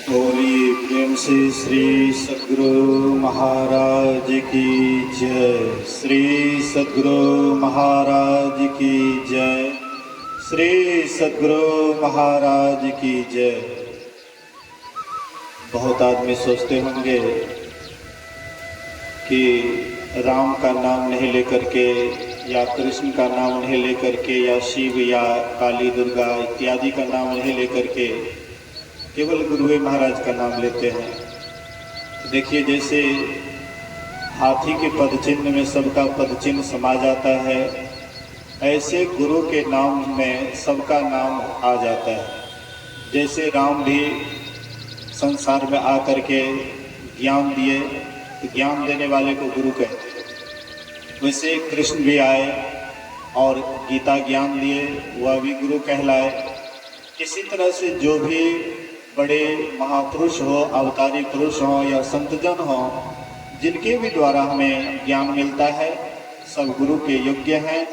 बोलिए प्रेम से श्री सद्गुरु महाराज की जय। श्री सद्गुरु महाराज की जय। श्री सद्गुरु महाराज की जय। बहुत आदमी सोचते होंगे कि राम का नाम नहीं लेकर के या कृष्ण का नाम नहीं लेकर के या शिव या काली दुर्गा इत्यादि का नाम नहीं लेकर के केवल गुरुवे महाराज का नाम लेते हैं। देखिए, जैसे हाथी के पदचिन्ह में सबका पदचिन्ह समा जाता है, ऐसे गुरु के नाम में सबका नाम आ जाता है। जैसे राम भी संसार में आकर के ज्ञान दिए तो ज्ञान देने वाले को गुरु कहते हैं, वैसे कृष्ण भी आए और गीता ज्ञान दिए, वह भी गुरु कहलाए। इसी तरह से जो भी बड़े महापुरुष हो, अवतारी पुरुष हो या संतजन हो, जिनके भी द्वारा हमें ज्ञान मिलता है, सब गुरु के योग्य हैं,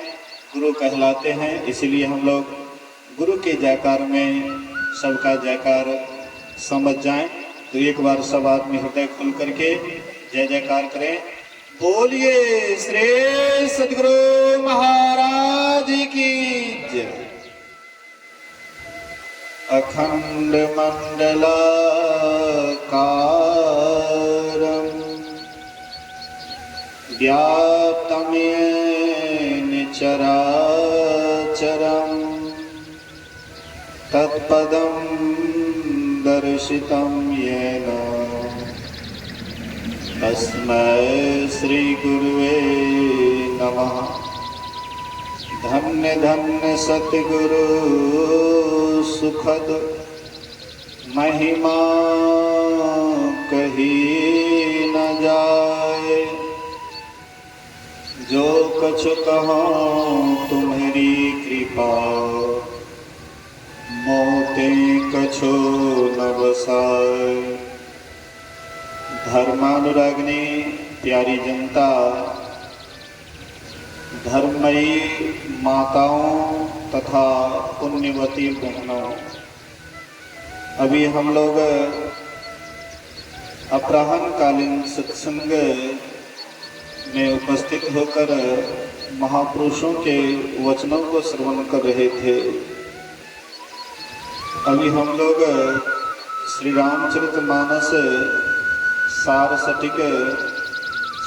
गुरु कहलाते हैं। इसीलिए हम लोग गुरु के जयकार में सबका जयकार समझ जाएं। तो एक बार सब आदमी हृदय खुल करके जय जयकार करें। बोलिए श्री सद्गुरु महाराज की जय। अखंड मंडलाकारं व्याप्तं येन चराचरं तत्पदं दर्शितं येन तस्मै श्री गुरुवे नमः। धन्य धन्य सतगुरु सुखद महिमा कही न जाए। जो कछु कहो तुम्हारी कृपा मोते कछु न बसाए। धर्मानुरागिनी प्यारी जनता, धर्मयी माताओं तथा पुण्यवती बहनों, अभी हम लोग अपराह्नकालीन सत्संग में उपस्थित होकर महापुरुषों के वचनों को श्रवण कर रहे थे। अभी हम लोग श्री रामचरितमानस सार सटिक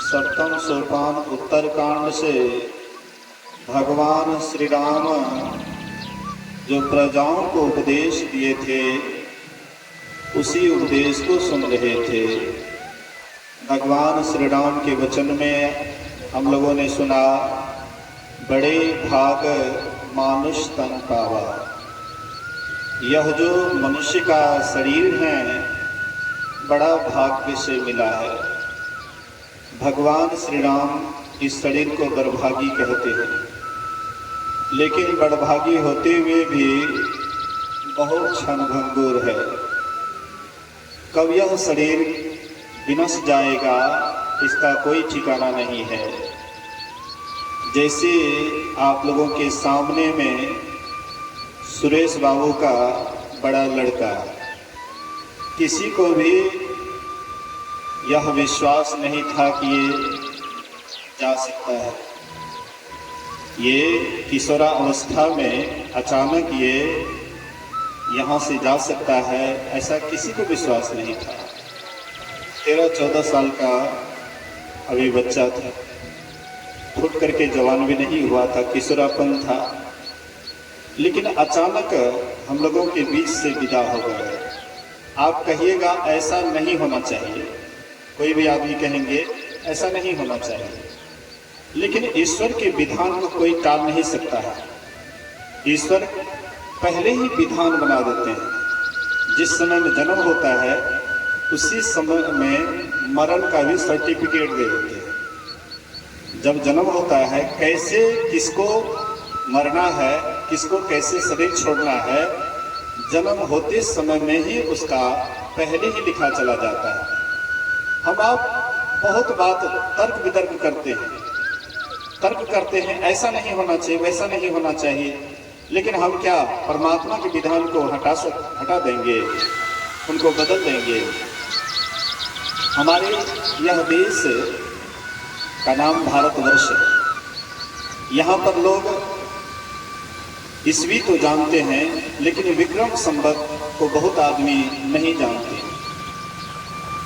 सप्तम सोपान उत्तरकांड से भगवान श्री राम जो प्रजाओं को उपदेश दिए थे, उसी उपदेश को सुन रहे थे। भगवान श्री राम के वचन में हम लोगों ने सुना, बड़े भाग मानुष तन पावा। यह जो मनुष्य का शरीर है, बड़ा भाग्य से मिला है। भगवान श्री राम इस शरीर को बड़भागी कहते हैं, लेकिन बड़भागी होते हुए भी बहुत क्षणभंगुर है। कब यह शरीर विनश जाएगा, इसका कोई ठिकाना नहीं है। जैसे आप लोगों के सामने में सुरेश बाबू का बड़ा लड़का, किसी को भी यह विश्वास नहीं था कि ये जा सकता है। ये किशोरा अवस्था में अचानक ये यहाँ से जा सकता है, ऐसा किसी को विश्वास नहीं था। 13-14 साल का अभी बच्चा था, फुट करके जवान भी नहीं हुआ था, किशोरापन था। लेकिन अचानक हम लोगों के बीच से विदा हो गए। आप कहिएगा ऐसा नहीं होना चाहिए, कोई भी आदमी कहेंगे ऐसा नहीं होना चाहिए, लेकिन ईश्वर के विधान को कोई टाल नहीं सकता है। ईश्वर पहले ही विधान बना देते हैं। जिस समय में जन्म होता है, उसी समय में मरण का भी सर्टिफिकेट दे देते हैं। जब जन्म होता है, कैसे किसको मरना है, किसको कैसे शरीर छोड़ना है, जन्म होते समय में ही उसका पहले ही लिखा चला जाता है। हम आप बहुत बात तर्क वितर्क करते हैं, ऐसा नहीं होना चाहिए, वैसा नहीं होना चाहिए, लेकिन हम क्या परमात्मा के विधान को हटा देंगे? उनको बदल देंगे। हमारे यह देश का नाम भारतवर्ष है। यहाँ पर लोग ईस्वी तो जानते हैं, लेकिन विक्रम संवत को बहुत आदमी नहीं जानते।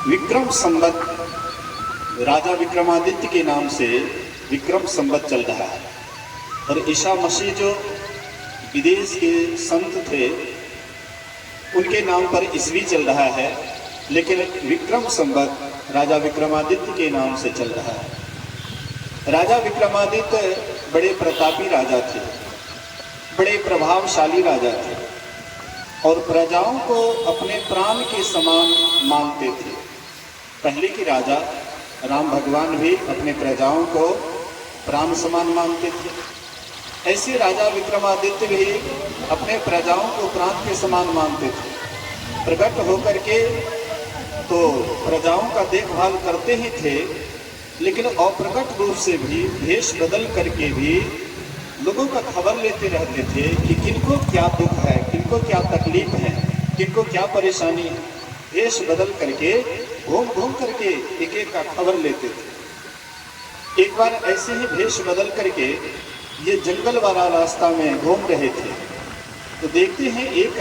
विक्रम संवत राजा विक्रमादित्य के नाम से विक्रम संवत चल रहा है, और ईसा मसीह जो विदेश के संत थे उनके नाम पर ईस्वी चल रहा है, लेकिन विक्रम संवत राजा विक्रमादित्य के नाम से चल रहा है। राजा विक्रमादित्य बड़े प्रतापी राजा थे, बड़े प्रभावशाली राजा थे, और प्रजाओं को अपने प्राण के समान मानते थे। पहले के राजा राम भगवान भी अपने प्रजाओं को प्राण समान मानते थे। ऐसे राजा विक्रमादित्य भी अपने प्रजाओं को प्राण के समान मानते थे। प्रकट होकर के तो प्रजाओं का देखभाल करते ही थे, लेकिन अप्रकट रूप से भी भेष बदल करके भी लोगों का खबर लेते रहते थे कि किनको क्या दुख है, किनको क्या तकलीफ है, किनको क्या परेशानी है। भेष बदल करके घूम घूम करके एक एक का खबर लेते थे। एक बार ऐसे ही भेष बदल करके ये जंगल वाला रास्ता में घूम रहे थे, तो देखते हैं एक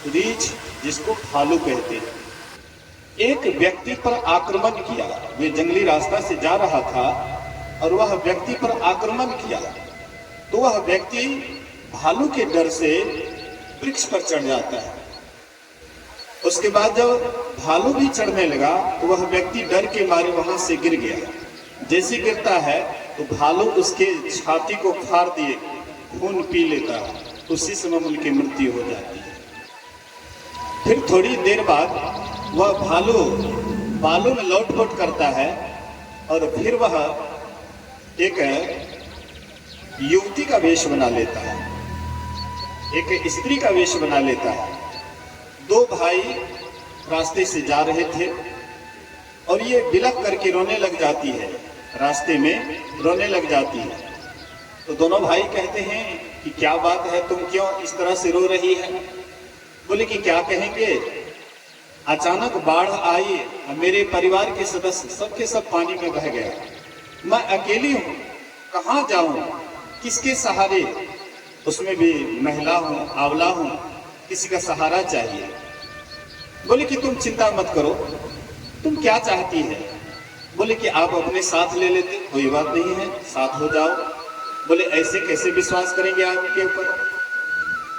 रीछ जिसको भालू कहते हैं, एक व्यक्ति पर आक्रमण किया। वे जंगली रास्ता से जा रहा था और वह व्यक्ति पर आक्रमण किया, तो वह व्यक्ति भालू के डर से वृक्ष पर चढ़ जाता है। उसके बाद जब भालू भी चढ़ने लगा तो वह व्यक्ति डर के मारे वहां से गिर गया। जैसे गिरता है तो भालू उसके छाती को फाड़ दिए खून पी लेता है, उसी समय उनकी मृत्यु हो जाती है। फिर थोड़ी देर बाद वह भालू बालू में लौटपोट करता है और फिर वह एक युवती का वेश बना लेता है, एक स्त्री का वेश बना लेता है। दो भाई रास्ते से जा रहे थे और ये बिलख करके रोने लग जाती है, रास्ते में रोने लग जाती है। तो दोनों भाई कहते हैं कि क्या बात है, तुम क्यों इस तरह से रो रही है? बोले कि क्या कहेंगे, अचानक बाढ़ आई, मेरे परिवार के सदस्य सबके सब पानी में बह गए, मैं अकेली हूँ, कहाँ जाऊं, किसके सहारे? उसमें भी महिला हूँ, आंवला हूँ, किसी का सहारा चाहिए। बोले कि तुम चिंता मत करो, तुम क्या चाहती है? बोले कि आप अपने साथ ले लेते, कोई बात नहीं है, साथ हो जाओ। बोले ऐसे कैसे विश्वास करेंगे आपके ऊपर?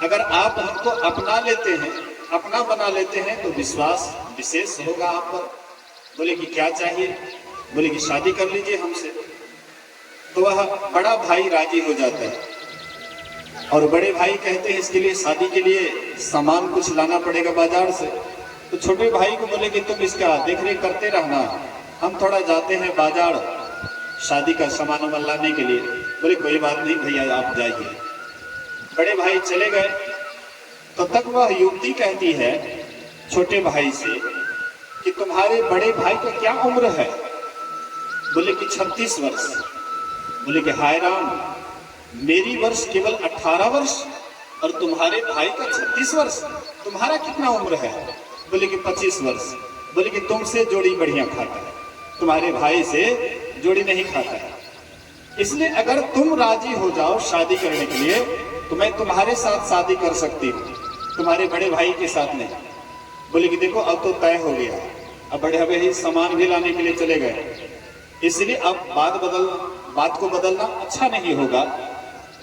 अगर आप हमको अपना लेते हैं, अपना बना लेते हैं, तो विश्वास विशेष होगा आप पर। बोले कि क्या चाहिए? बोले कि शादी कर लीजिए हमसे। तो वह बड़ा भाई राजी हो जाता है और बड़े भाई कहते हैं इसके लिए, शादी के लिए सामान कुछ लाना पड़ेगा बाजार से। तो छोटे भाई को बोले कि तुम इसका देख रेख करते रहना, हम थोड़ा जाते हैं बाजार शादी का सामान वामान लाने के लिए। बोले कोई बात नहीं भैया, आप जाइए। बड़े भाई चले गए। तो तक वह युवती कहती है छोटे भाई से कि तुम्हारे बड़े भाई का क्या उम्र है? बोले कि 36 वर्ष। बोले कि हाय राम, मेरी वर्ष केवल 18 वर्ष और तुम्हारे भाई का 36 वर्ष, तुम्हारा कितना उम्र है? बोले कि 25 वर्ष। बोले कि तुमसे जोड़ी बढ़िया खाता है, तुम्हारे भाई से जोड़ी नहीं खाता है। इसलिए अगर तुम राजी हो जाओ शादी करने के लिए तो मैं तुम्हारे साथ शादी कर सकती हूँ, तुम्हारे बड़े भाई के साथ नहीं। बोले कि देखो अब तो तय हो गया, अब बड़े भाई सामान भी लाने के लिए चले गए, इसलिए अब बात को बदलना अच्छा नहीं होगा,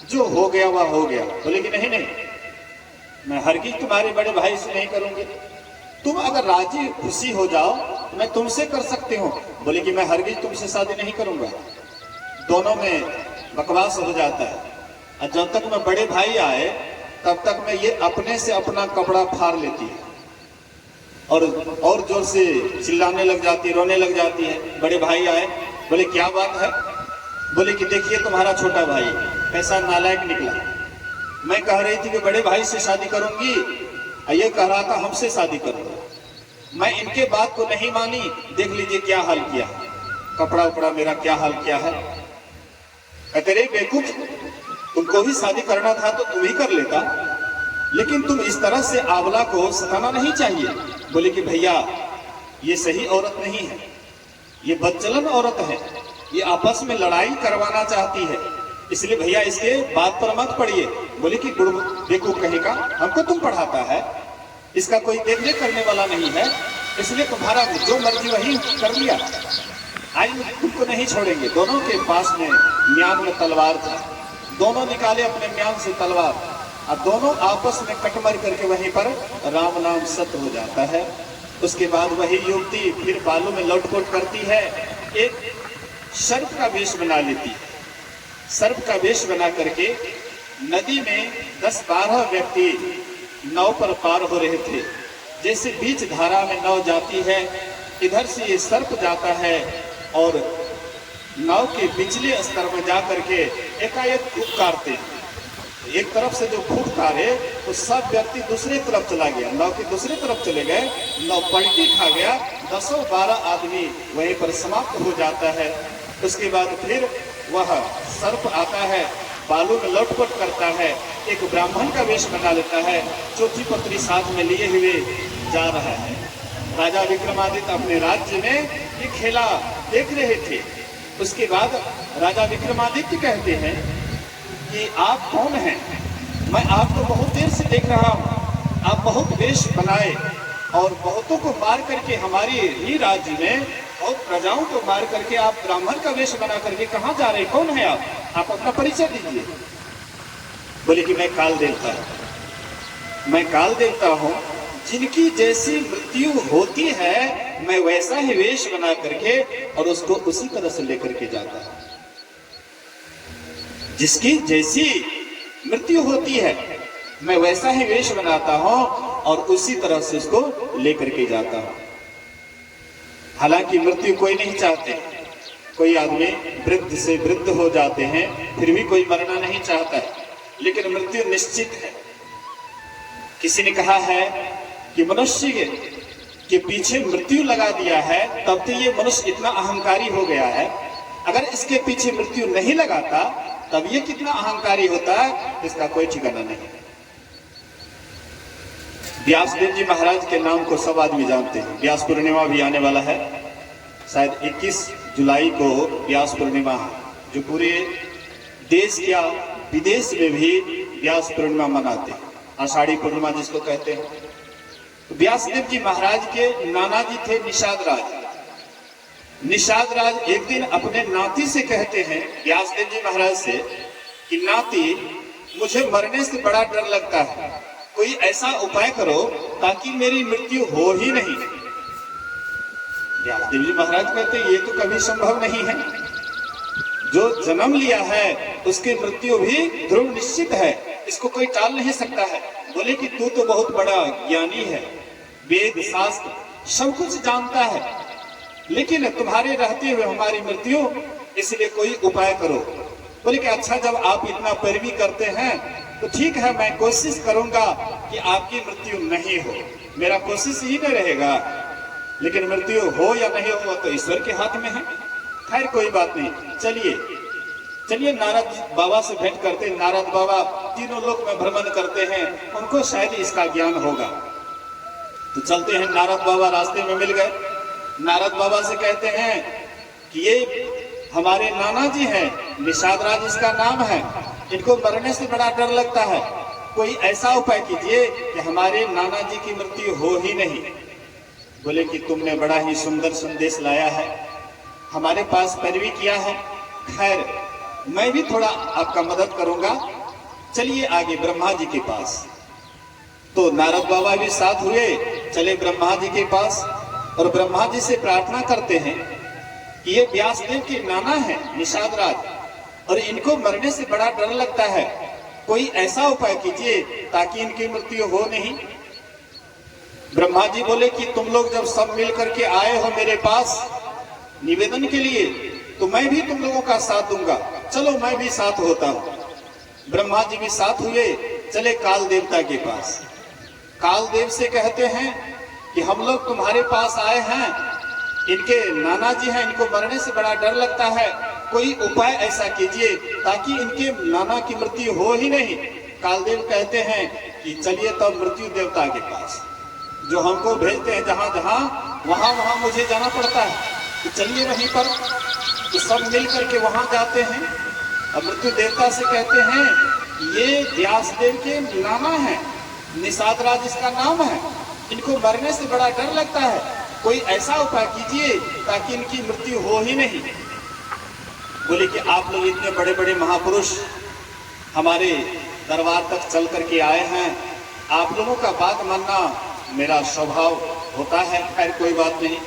जो हो गया वह हो गया। बोले कि नहीं नहीं, मैं हरगिज तुम्हारे बड़े भाई से नहीं करूंगी, तुम अगर राजी खुशी हो जाओ तो मैं तुमसे कर सकती हूँ। बोले कि मैं हरगिज तुमसे शादी नहीं करूंगा। दोनों में बकवास हो जाता है और जब तक मैं बड़े भाई आए तब तक मैं ये अपने से अपना कपड़ा फाड़ लेती है और जोर से चिल्लाने लग जाती, रोने लग जाती है। बड़े भाई आए, बोले क्या बात है? बोले कि देखिए तुम्हारा छोटा भाई कैसा नालायक निकला, मैं कह रही थी कि बड़े भाई से शादी करूंगी, ये कह रहा था हमसे शादी कर दो। मैं इनके बात को नहीं मानी, देख लीजिए क्या हाल किया, कपड़ा उपड़ा मेरा क्या हाल किया है। कहते रे बेवकूफ, तुमको भी शादी करना था तो तुम ही कर लेता, लेकिन तुम इस तरह से आंवला को सताना नहीं चाहिए। बोले कि भैया ये सही औरत नहीं है, ये बदचलन औरत है, ये आपस में लड़ाई करवाना चाहती है, इसलिए भैया इसके बात पर मत पड़िए। बोले कि बेवकूफ कहेगा, हमको तुम पढ़ाता है, इसका कोई देखरेख करने वाला नहीं है, इसलिए तुम्हारा जो मर्जी वही कर लिया, आज तुमको नहीं छोड़ेंगे। दोनों के पास में म्यान में तलवार था, दोनों निकाले अपने म्यान से तलवार, और दोनों आपस में कटमर करके वहीं पर राम नाम सत्य हो जाता है। उसके बाद वही युवती फिर बालू में लौटपोट करती है, एक सर्प का वेश बना लेती है। सर्प का वेश बना करके नदी में 10-12 व्यक्ति नाव पर पार हो रहे थे। जैसे बीच धारा में नाव जाती है, इधर से ये सर्प जाता है और नाव के पिछले स्तर में जा करके एकाएक फुफकारते हैं। एक तरफ से जो फुफकारे तो सब व्यक्ति दूसरी तरफ चला गया, नाव की दूसरी तरफ चले गए, नाव पलटी खा गया, 10-12 आदमी वहीं पर समाप्त हो जाता है। उसके बाद फिर वह सर्प आता है, बालू में लौटपट करता है, एक ब्राह्मण का वेश बना लेता है, चौथी पत्री साथ में लिए हुए जा रहा है। राजा विक्रमादित्य अपने राज्य में ये खेला देख रहे थे। उसके बाद राजा विक्रमादित्य कहते हैं कि आप कौन हैं? मैं आपको बहुत देर से देख रहा हूँ, आप बहुत वेश बनाए और बहुतों को मार करके हमारे ही राज्य में और प्रजाओं को मार करके आप ब्राह्मण का वेश बना करके कहाँ जा रहे, कौन है आप अपना परिचय दीजिए। बोले कि मैं काल देवता हूं, मैं काल देवता हूं, जिनकी जैसी मृत्यु होती है मैं वैसा ही वेश बना करके और उसको उसी तरह से लेकर के जाता हूं। जिसकी जैसी मृत्यु होती है मैं वैसा ही वेश बनाता हूं और उसी तरह से उसको लेकर के जाता हूं। हालांकि मृत्यु कोई नहीं चाहते, कोई आदमी वृद्ध से वृद्ध हो जाते हैं फिर भी कोई मरना नहीं चाहता है, लेकिन मृत्यु निश्चित है। किसी ने कहा है कि मनुष्य के पीछे मृत्यु लगा दिया है तब तो ये मनुष्य इतना अहंकारी हो गया है, अगर इसके पीछे मृत्यु नहीं लगाता तब ये कितना अहंकारी होता है, इसका कोई ठिकाना नहीं। व्यासदेव जी महाराज के नाम को सब आदमी जानते हैं। व्यास पूर्णिमा भी आने वाला है, शायद 21 जुलाई को व्यास पूर्णिमा है, जो पूरे देश या विदेश में भी व्यास पूर्णिमा मनाते हैं, आषाढ़ी पूर्णिमा जिसको कहते हैं। व्यासदेव जी महाराज के नाना जी थे निषाद राज। निषाद राज एक दिन अपने नाती से कहते हैं व्यासदेव जी महाराज से कि नाती, मुझे मरने से बड़ा डर लगता है, कोई ऐसा उपाय करो ताकि मेरी मृत्यु हो ही नहीं। व्यासदेव जी महाराज कहते ये तो कभी संभव नहीं है, जो जन्म लिया है उसकी मृत्यु भी ध्रुव निश्चित है, इसको कोई टाल नहीं सकता है। बोले कि तू तो बहुत बड़ा ज्ञानी है, वेद शास्त्र सब कुछ जानता है, लेकिन तुम्हारे रहते हुए हमारी मृत्यु, इसलिए कोई उपाय करो। बोले कि अच्छा, जब आप इतना पैरवी करते हैं तो ठीक है, मैं कोशिश करूंगा कि आपकी मृत्यु नहीं हो, मेरा कोशिश ही नहीं रहेगा, लेकिन मृत्यु हो या नहीं हो तो ईश्वर के हाथ में है। खैर कोई बात नहीं, चलिए चलिए नारद बाबा से भेंट करते हैं। नारद बाबा तीनों लोक में भ्रमण करते हैं, उनको शायद इसका ज्ञान होगा। तो चलते हैं, नारद बाबा रास्ते में मिल गए। नारद बाबा से कहते हैं कि ये हमारे नाना जी हैं, निषाद राज इसका नाम है, इनको मरने से बड़ा डर लगता है, कोई ऐसा उपाय कीजिए कि हमारे नाना जी की मृत्यु हो ही नहीं। बोले कि तुमने बड़ा ही सुंदर संदेश लाया है, हमारे पास पैरवी किया है, खैर मैं भी थोड़ा आपका मदद करूंगा, चलिए आगे ब्रह्मा जी के पास। तो नारद बाबा भी साथ हुए, चले ब्रह्मा जी के पास और ब्रह्मा जी से प्रार्थना करते हैं कि ये व्यासदेव के नाना है निषाद राज, और इनको मरने से बड़ा डर लगता है, कोई ऐसा उपाय कीजिए ताकि इनकी मृत्यु हो नहीं। ब्रह्मा जी बोले कि तुम लोग जब सब मिल करके आए हो मेरे पास निवेदन के लिए, तो मैं भी तुम लोगों का साथ दूंगा, चलो मैं भी साथ होता हूं। ब्रह्मा जी भी साथ हुए, चले काल देवता के पास। काल देव से कहते हैं कि हम लोग तुम्हारे पास आए हैं, इनके नाना जी हैं, इनको मरने से बड़ा डर लगता है, कोई उपाय ऐसा कीजिए ताकि इनके नाना की मृत्यु हो ही नहीं। कालदेव कहते हैं कि चलिए तब मृत्यु देवता के पास, जो हमको भेजते हैं जहां जहां वहां वहां मुझे जाना पड़ता है, तो चलिए वहीं पर। तो सब मिल करके वहां जाते हैं और मृत्यु देवता से कहते हैं ये व्यासदेव के नाना है, निषाद राज इसका नाम है, इनको मरने से बड़ा डर लगता है, कोई ऐसा उपाय कीजिए ताकि इनकी मृत्यु हो ही नहीं। बोले कि आप लोग इतने बड़े बड़े महापुरुष हमारे दरबार तक चल करके आए हैं, आप लोगों का बात मानना मेरा स्वभाव होता है, खैर कोई बात नहीं।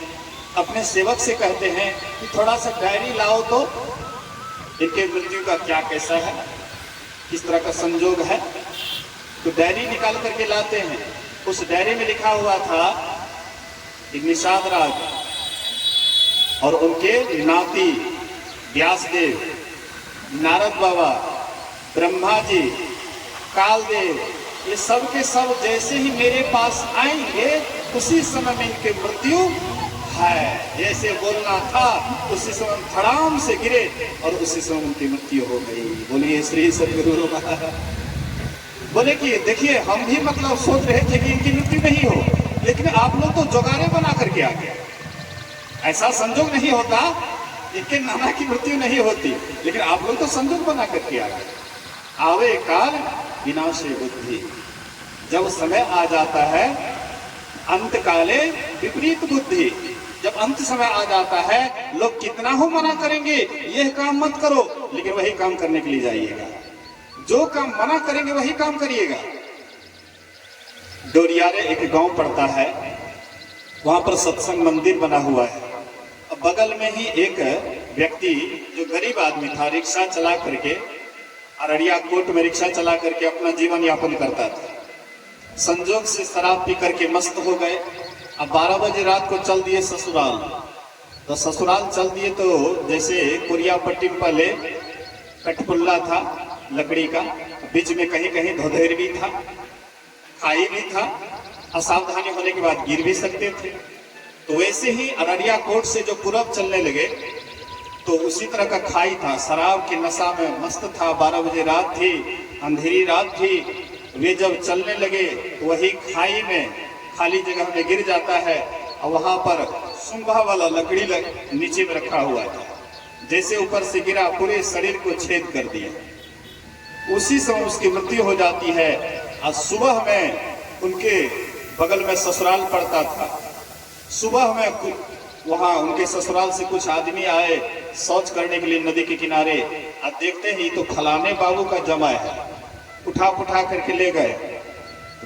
अपने सेवक से कहते हैं कि थोड़ा सा डायरी लाओ तो इनके मृत्यु का क्या कैसा है, किस तरह का संजोग है। तो डायरी निकाल करके लाते हैं। उस डायरी में लिखा हुआ था कि निषाद राज और उनके नाती व्यासदेव, नारद बाबा, ब्रह्मा जी, कालदेव, ये सब के सब जैसे ही मेरे पास आएंगे उसी समय में इनकी मृत्यु है। जैसे बोलना था उसी समय धड़ाम से गिरे और उसी समय उनकी मृत्यु हो गई। बोलिए श्री सद्गुरु महाराज। बोले कि देखिए हम भी मतलब सोच रहे थे कि इनकी मृत्यु नहीं हो, लेकिन आप लोग तो जोगाड़े बना करके आ गए। ऐसा संजोग नहीं होता, इनके नाना की मृत्यु नहीं होती, लेकिन आप लोग तो संजोग बना करके आ गए। आवे काल विनाशे बुद्धि, जब समय आ जाता है अंत काले विपरीत बुद्धि, जब अंत समय आ जाता है लोग कितना हो मना करेंगे यह काम मत करो, लेकिन वही काम करने के लिए जाइएगा, जो काम मना करेंगे वही काम करिएगा। डोरियारे एक गांव पड़ता है, वहां पर सत्संग मंदिर बना हुआ है। अब बगल में ही एक व्यक्ति जो गरीब आदमी था, रिक्शा चला करके अररिया कोट में रिक्शा चला करके अपना जीवन यापन करता था। संजोग से शराब पी करके मस्त हो गए। अब 12 बजे रात को चल दिए ससुराल। तो ससुराल चल दिए तो जैसे कुरिया पट्टी में पहले कठपुल्ला था लकड़ी का, बीच में कहीं कहीं धोधेर भी था, खाई भी था, असावधानी होने के बाद गिर भी सकते थे। तो वैसे ही अररिया कोट से जो पूरब चलने लगे तो उसी तरह का खाई था, शराब की नशा में मस्त था। 12 बजे रात थी, अंधेरी रात थी। वे जब चलने लगे तो वही खाई में खाली जगह में गिर जाता है और वहां पर सुंभा वाला लकड़ी नीचे में रखा हुआ था। जैसे ऊपर से गिरा पूरे शरीर को छेद कर दिया। उसी समय उसकी मृत्यु हो जाती है। और सुबह में उनके बगल में ससुराल पड़ता था। सुबह में वहां उनके ससुराल से कुछ आदमी आए शौच करने के लिए नदी के किनारे, और देखते ही तो फलाने बाबू का जमा है, उठा करके ले गए।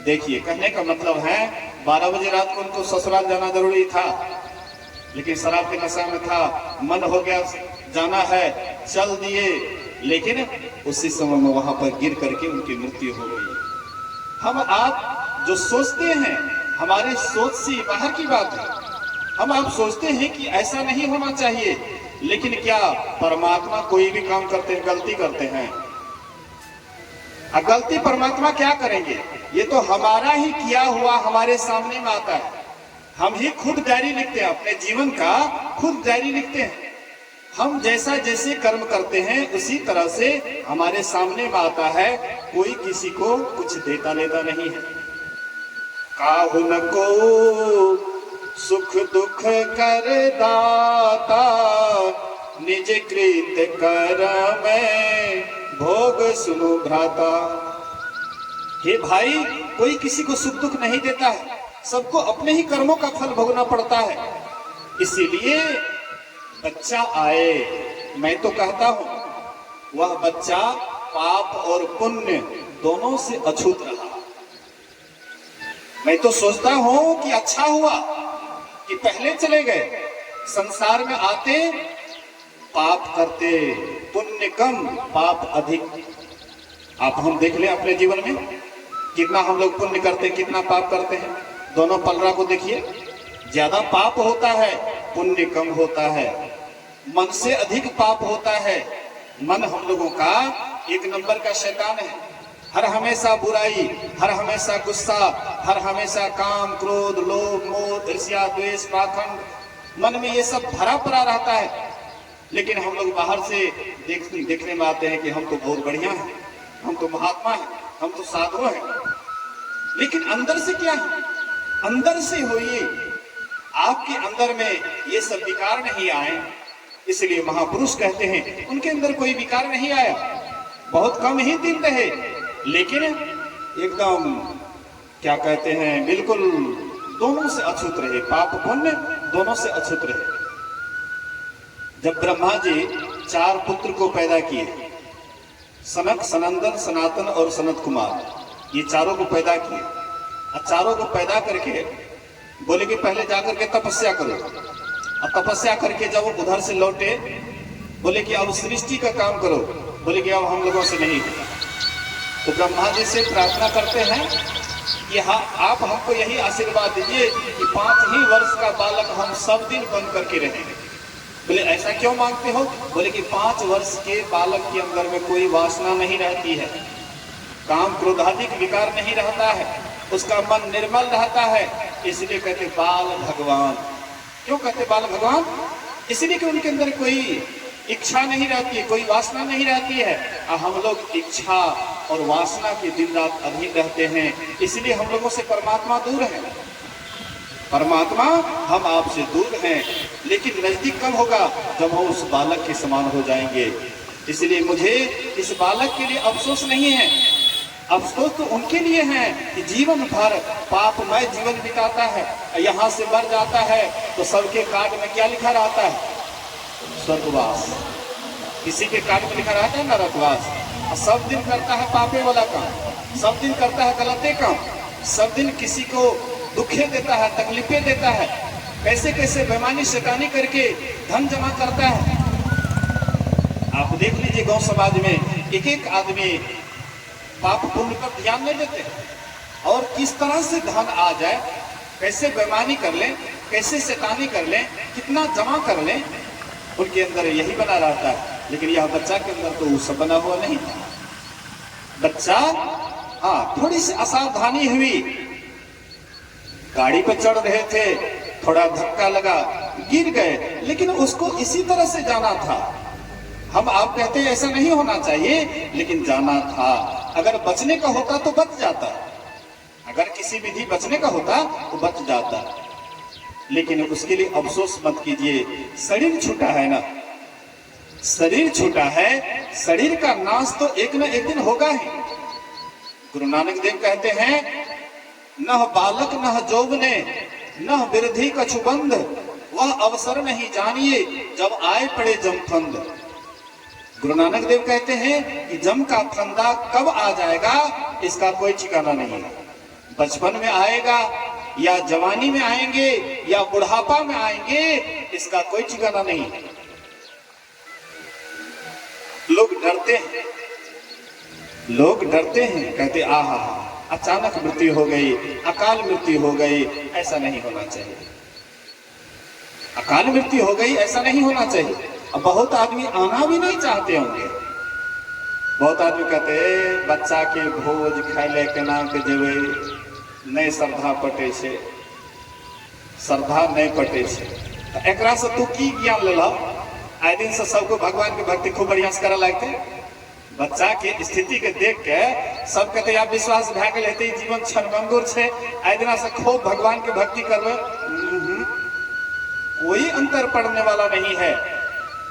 देखिए कहने का मतलब है 12 बजे रात को उनको ससुराल जाना जरूरी था, लेकिन शराब के नशा में था, मन हो गया जाना है, चल दिए, लेकिन उसी समय में वहां पर गिर करके उनकी मृत्यु हो गई। हम आप जो सोचते हैं हमारे सोच से बाहर की बात है। हम आप सोचते हैं कि ऐसा नहीं होना चाहिए, लेकिन क्या परमात्मा कोई भी काम करते हैं गलती करते हैं? गलती परमात्मा क्या करेंगे? ये तो हमारा ही किया हुआ हमारे सामने में आता है। हम ही खुद डायरी लिखते हैं, अपने जीवन का खुद डायरी लिखते हैं। हम जैसा जैसे कर्म करते हैं उसी तरह से हमारे सामने में आता है। कोई किसी को कुछ देता लेता नहीं है। काहु न को सुख दुख कर दाता, निज कृत कर्म भोग सुनो भ्राता। हे भाई, कोई किसी को सुख दुख नहीं देता है, सबको अपने ही कर्मों का फल भोगना पड़ता है। इसीलिए बच्चा आए, मैं तो कहता हूं वह बच्चा पाप और पुण्य दोनों से अछूत रहा। मैं तो सोचता हूं कि अच्छा हुआ कि पहले चले गए। संसार में आते पाप करते, पुण्य कम पाप अधिक। आप हम देख लें अपने जीवन में कितना हम लोग पुण्य करते हैं, कितना पाप करते हैं। दोनों पलड़ा को देखिए, ज्यादा पाप होता है, पुण्य कम होता है। मन से अधिक पाप होता है। मन हम लोगों का 1 नंबर का शैतान है। हर हमेशा बुराई, हर हमेशा गुस्सा, हर हमेशा काम, क्रोध, लोभ, मोह, ईर्ष्या, द्वेष, पाखंड, मन में ये सब भरा पड़ा रहता है। लेकिन हम लोग बाहर से देखने में आते हैं कि हम तो बहुत बढ़िया हैं, हम तो महात्मा हैं, हम तो साधु हैं, लेकिन अंदर से क्या है? अंदर से होइए, आपके अंदर में ये सब विकार नहीं आए। इसलिए महापुरुष कहते हैं उनके अंदर कोई विकार नहीं आया, बहुत कम ही दिन रहे, लेकिन एकदम क्या कहते हैं, बिल्कुल दोनों से अछूत रहे, पाप पुण्य दोनों से अछूत रहे। जब ब्रह्मा जी 4 पुत्र को पैदा किए, सनक, सनंदन, सनातन और सनत कुमार, ये चारों को पैदा किए। और चारों को पैदा करके बोले कि पहले जाकर के तपस्या करो। और तपस्या करके जब वो उधर से लौटे, बोले कि अब सृष्टि का काम करो। बोले कि अब हम लोगों से नहीं होगा। तो ब्रह्मा जी से प्रार्थना करते हैं कि हाँ, आप हमको यही आशीर्वाद दीजिए कि 5 ही वर्ष का बालक हम सब दिन बन करके रहेंगे। बोले ऐसा क्यों मांगते हो? बोले कि 5 वर्ष के बालक के अंदर में कोई वासना नहीं रहती है, काम क्रोधाधिक विकार नहीं रहता है, उसका मन निर्मल रहता है, इसलिए कहते बाल भगवान। क्यों कहते बाल भगवान? इसलिए कि उनके अंदर कोई इच्छा नहीं रहती है, कोई वासना नहीं रहती है। और हम लोग इच्छा और वासना के दिन रात अधीन रहते हैं, इसलिए हम लोगों से परमात्मा दूर है। परमात्मा हम आपसे दूर हैं, लेकिन नजदीक कब होगा? जब हम उस बालक के समान हो जाएंगे। इसलिए मुझे इस बालक के लिए अफसोस नहीं है, अफसोस तो उनके लिए है कि जीवन भर पापमय जीवन बिताता है, यहाँ से मर जाता है तो सबके कार्ड में क्या लिखा रहता है? स्वर्गवास। किसी के कार्ड में लिखा रहता है नरकवास। सब दिन करता है पापे वाला काम, सब दिन करता है गलते काम, सब दिन किसी को दुखे देता है, तकलीफें देता है, कैसे कैसे बेईमानी शैतानी करके धन जमा करता है। आप देख लीजिए गांव समाज में एक एक आदमी पाप पुण्य पर ध्यान नहीं देते, और किस तरह से धन आ जाए, कैसे बेईमानी कर लें, कैसे शैतानी कर लें, कितना जमा कर लें, उनके अंदर यही बना रहता है। लेकिन यह बच्चा के अंदर तो वो सब बना हुआ नहीं था। बच्चा हाँ, थोड़ी सी असावधानी हुई, गाड़ी पर चढ़ रहे थे, थोड़ा धक्का लगा, गिर गए, लेकिन उसको इसी तरह से जाना था। हम आप कहते हैं ऐसा नहीं होना चाहिए, लेकिन जाना था। अगर बचने का होता तो बच जाता, अगर किसी विधि बचने का होता तो बच जाता, लेकिन उसके लिए अफसोस मत कीजिए। शरीर छूटा है ना, शरीर छूटा है, शरीर का नाश तो एक न एक दिन होगा ही। गुरु नानक देव कहते हैं, न बालक न जौवने न वृद्धि कछु बंध, वह अवसर नहीं जानिए जब आए पड़े जमफंद। गुरु नानक देव कहते हैं कि जम का फंदा कब आ जाएगा इसका कोई ठिकाना नहीं है। बचपन में आएगा या जवानी में आएंगे या बुढ़ापा में आएंगे, इसका कोई ठिकाना नहीं है। लोग डरते हैं, लोग डरते हैं, कहते आहा अचानक मृत्यु हो गई, अकाल मृत्यु हो गई, ऐसा नहीं होना चाहिए। अकाल मृत्यु हो गई ऐसा नहीं होना चाहिए। अब बहुत आदमी आना भी नहीं चाहते होंगे, बहुत आदमी कहते बच्चा के भोज खाइले के नाम पे जेबे, नहीं श्रद्धा पटे से, श्रद्धा नहीं पटे से, तो एकरा से तू की ज्ञान ले लो? आए दिन से सबको भगवान की भक्ति खूब बढ़िया से करे लगते। बच्चा के स्थिति के देख के सब कहते आप विश्वास भै गए हेते जीवन क्षणभंगुर छे, आए दिन से खूब भगवान की भक्ति करवे। कोई अंतर पड़ने वाला नहीं है,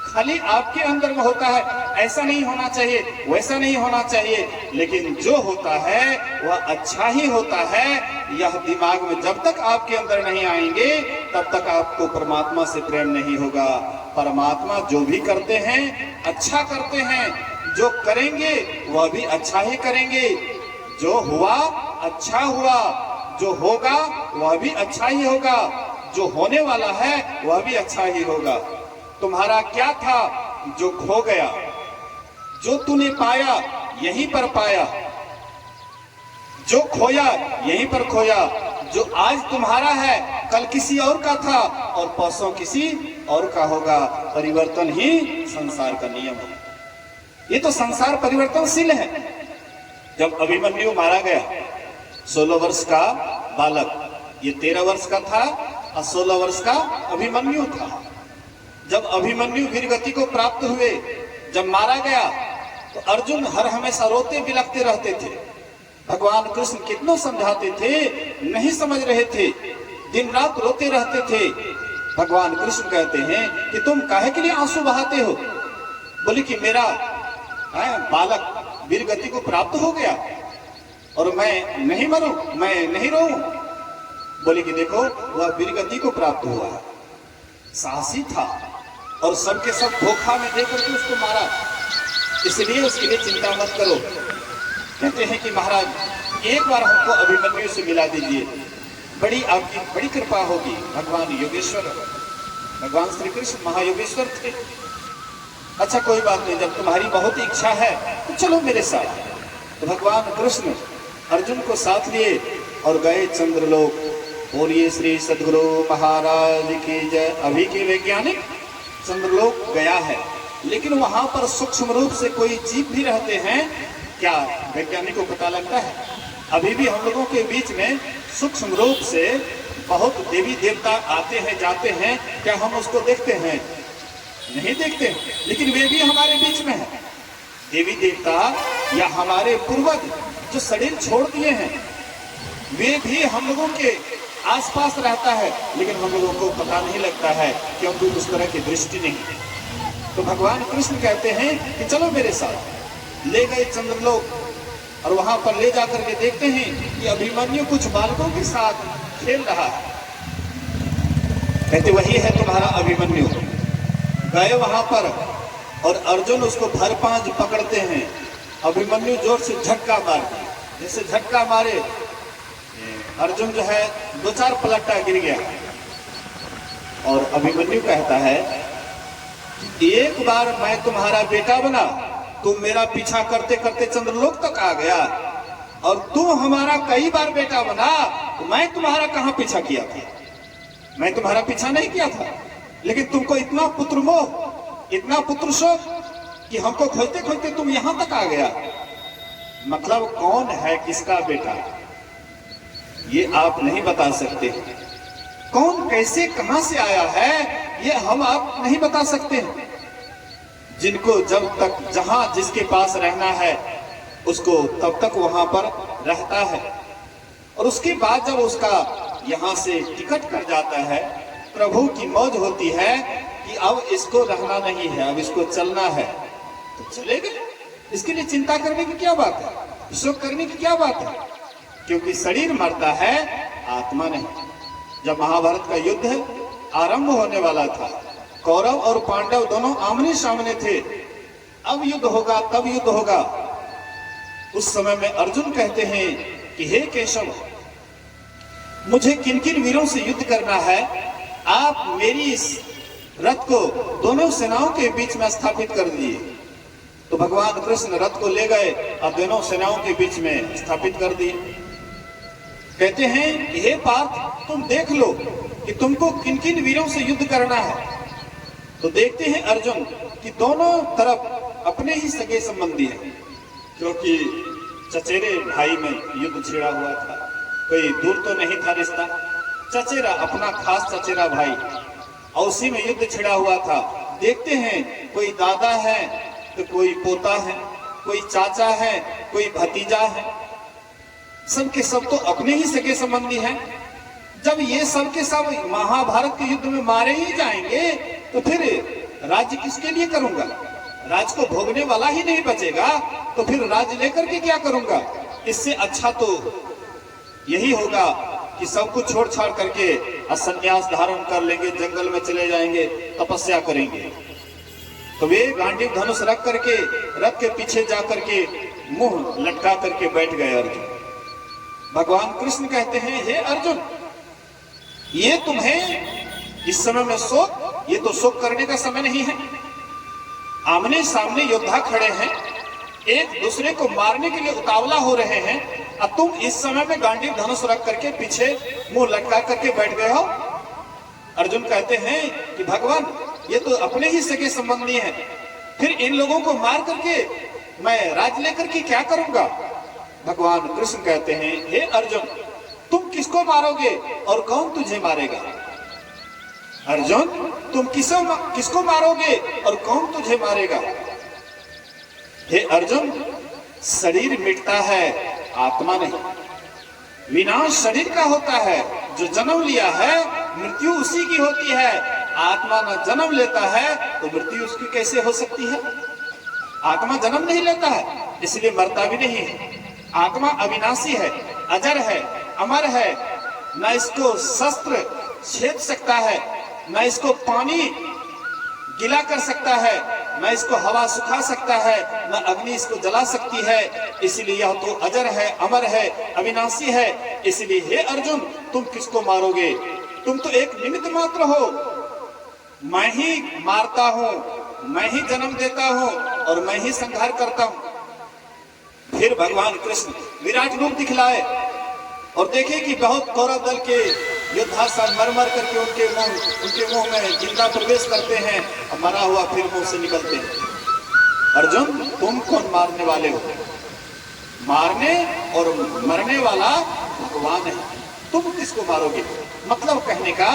खाली आपके अंदर में होता है। ऐसा नहीं होना चाहिए, वैसा नहीं होना चाहिए, लेकिन जो होता है वह अच्छा ही होता है। यह दिमाग में जब तक आपके अंदर नहीं आएंगे तब तक आपको परमात्मा से प्रेम नहीं होगा। परमात्मा जो भी करते हैं अच्छा करते हैं, जो करेंगे वह भी अच्छा ही करेंगे। जो हुआ अच्छा हुआ, जो होगा वह भी अच्छा ही होगा, जो होने वाला है वह भी अच्छा ही होगा। तुम्हारा क्या था जो खो गया, जो तूने पाया यहीं पर पाया, जो खोया यहीं पर खोया। जो आज तुम्हारा है कल किसी और का था और परसों किसी और का होगा। परिवर्तन ही संसार का नियम है। ये तो संसार परिवर्तनशील है। जब अभिमन्यु मारा गया, 16 वर्ष का बालक, ये 13 वर्ष का था और 16 वर्ष का अभिमन्यु था। जब अभिमन्यु वीरगति को प्राप्त हुए, जब मारा गया तो अर्जुन हर हमेशा रोते बिलखते रहते थे। भगवान कृष्ण कितना समझाते थे, नहीं समझ रहे थे, दिन रात रोते रहते थे। भगवान कृष्ण कहते हैं कि तुम काहे के लिए आंसू बहाते हो? बोले कि मेरा बालक वीरगति को प्राप्त हो गया और मैं नहीं मरूं, मैं नहीं रोऊं। बोले कि देखो वह वीरगति को प्राप्त हुआ, साहसी था और सबके सब धोखा में देकर के उसको मारा, इसलिए उसके लिए चिंता मत करो। कहते हैं कि महाराज एक बार हमको अभिमन्यु से मिला दीजिए, बड़ी आपकी बड़ी कृपा होगी। भगवान योगेश्वर, भगवान श्री कृष्ण महायोगेश्वर थे। अच्छा कोई बात नहीं, जब तुम्हारी बहुत इच्छा है तो चलो मेरे साथ। तो भगवान कृष्ण अर्जुन को साथ लिए और गए चंद्रलोक। बोलिए श्री सद्गुरु महाराज की जय। अभी के वैज्ञानिक चंद्रलोक गया है, लेकिन वहां पर सूक्ष्म रूप से कोई जीव भी रहते हैं क्या? वैज्ञानिक को पता लगता है अभी भी हम लोगों के बीच में सूक्ष्म रूप से बहुत देवी देवता आते हैं जाते हैं, क्या हम उसको देखते हैं? नहीं देखते, लेकिन वे भी हमारे बीच में है। देवी देवता या हमारे पूर्वज जो शरीर छोड़ दिए हैं, वे भी हम लोगों के आसपास रहता है, लेकिन हम लोगों को पता नहीं लगता है क्योंकि उस तरह की दृष्टि नहीं है। तो भगवान कृष्ण कहते हैं कि चलो मेरे साथ। ले गए चंद्रलोक और वहां पर ले जाकर के देखते हैं कि अभिमन्यु कुछ बालकों के साथ खेल रहा है। कहते वही है तुम्हारा अभिमन्यु। गए वहां पर और अर्जुन उसको भर पांच पकड़ते हैं। अभिमन्यु जोर से झटका मार, जैसे झटका मारे अर्जुन जो है दो चार पलटा गिर गया। और अभिमन्यु कहता है कि एक बार मैं तुम्हारा बेटा बना, तुम मेरा पीछा करते करते चंद्रलोक तक आ गया, और तुम हमारा कई बार बेटा बना, तो मैं तुम्हारा कहां पीछा किया था? मैं तुम्हारा पीछा नहीं किया था, लेकिन तुमको इतना पुत्र मोह, इतना पुत्र शोक कि हमको खोजते खोजते तुम यहां तक आ गया। मतलब कौन है किसका बेटा ये आप नहीं बता सकते। कौन कैसे कहां से आया है ये हम आप नहीं बता सकते। जिनको जब तक जहां जिसके पास रहना है उसको तब तक वहां पर रहता है, और उसके बाद जब उसका यहां से टिकट कर जाता है, प्रभु की मौज होती है कि अब इसको रहना नहीं है, अब इसको चलना है, तो चले गए। इसके लिए चिंता करने की क्या बात है, शोक करने की क्या बात है? क्योंकि शरीर मरता है, आत्मा नहीं। जब महाभारत का युद्ध आरंभ होने वाला था, कौरव और पांडव दोनों आमने सामने थे। अब युद्ध होगा, तब युद्ध होगा। उस समय में अर्जुन कहते हैं कि हे केशव, मुझे किन किन वीरों से युद्ध करना है, आप मेरी इस रथ को दोनों सेनाओं के बीच में स्थापित कर दिए। तो भगवान कृष्ण रथ को ले गए और दोनों सेनाओं के बीच में स्थापित कर दिए। कहते हैं कि हे पार्थ, तुम देख लो कि तुमको किन किन वीरों से युद्ध करना है। तो देखते हैं अर्जुन कि दोनों तरफ अपने ही सगे संबंधी हैं, क्योंकि चचेरे भाई में युद्ध छिड़ा हुआ था, कोई दूर तो नहीं था रिश्ता, चचेरा अपना खास चचेरा भाई, और उसी में युद्ध छिड़ा हुआ था। देखते हैं कोई दादा है तो कोई पोता है, कोई चाचा है, कोई भतीजा है, सब के सब तो अपने ही सगे संबंधी हैं। जब ये सब के सब महाभारत के युद्ध में मारे ही जाएंगे तो फिर राज्य किसके लिए करूंगा? राज को भोगने वाला ही नहीं बचेगा, तो फिर राज्य लेकर के क्या करूंगा? इससे अच्छा तो यही होगा कि सब कुछ छोड़ छाड़ करके संन्यास धारण कर लेंगे, जंगल में चले जाएंगे, तपस्या करेंगे। तो वे गांडीव धनुष रख करके रथ के पीछे जा करके मुंह लटका करके बैठ गए अर्जुन। भगवान कृष्ण कहते हैं हे अर्जुन, ये तुम्हें इस समय में शोक, ये तो शोक करने का समय नहीं है। आमने सामने योद्धा खड़े हैं, एक दूसरे को मारने के लिए उतावला हो रहे हैं, अब तुम इस समय में गांडीव धनुष रख करके पीछे मुंह लटका करके बैठ गए हो। अर्जुन कहते हैं कि भगवान, ये तो अपने ही सगे संबंधी हैं, फिर इन लोगों को मार करके मैं राज लेकर के क्या करूंगा? भगवान कृष्ण कहते हैं हे अर्जुन, तुम किसको मारोगे और कौन तुझे मारेगा? अर्जुन, तुम किसको मारोगे और कौन तुझे मारेगा? हे अर्जुन, शरीर मिटता है, आत्मा नहीं। विनाश शरीर का होता है, जो जन्म लिया है मृत्यु उसी की होती है। आत्मा न जन्म लेता है तो मृत्यु उसकी कैसे हो सकती है? आत्मा जन्म नहीं लेता है, इसलिए मरता भी नहीं है। आत्मा अविनाशी है, अजर है, अमर है। न इसको शस्त्र छेद सकता है, न इसको पानी गीला कर सकता है, न इसको हवा सुखा सकता है, न अग्नि इसको जला सकती है। इसलिए यह तो अजर है, अमर है, अविनाशी है। इसलिए हे अर्जुन, तुम किसको मारोगे? तुम तो एक निमित्त मात्र हो। मैं ही मारता हूं, मैं ही जन्म देता हूं और मैं ही संहार करता हूं। फिर भगवान कृष्ण विराट रूप दिखलाए और देखे कि बहुत कौरव दल के योद्धा सब मर मर करके उनके मुंह में जिंदा प्रवेश करते हैं और मरा हुआ फिर मुंह से निकलते हैं। अर्जुन, तुम कौन मारने वाले हो? मारने और मरने वाला भगवान है, तुम किसको मारोगे? मतलब कहने का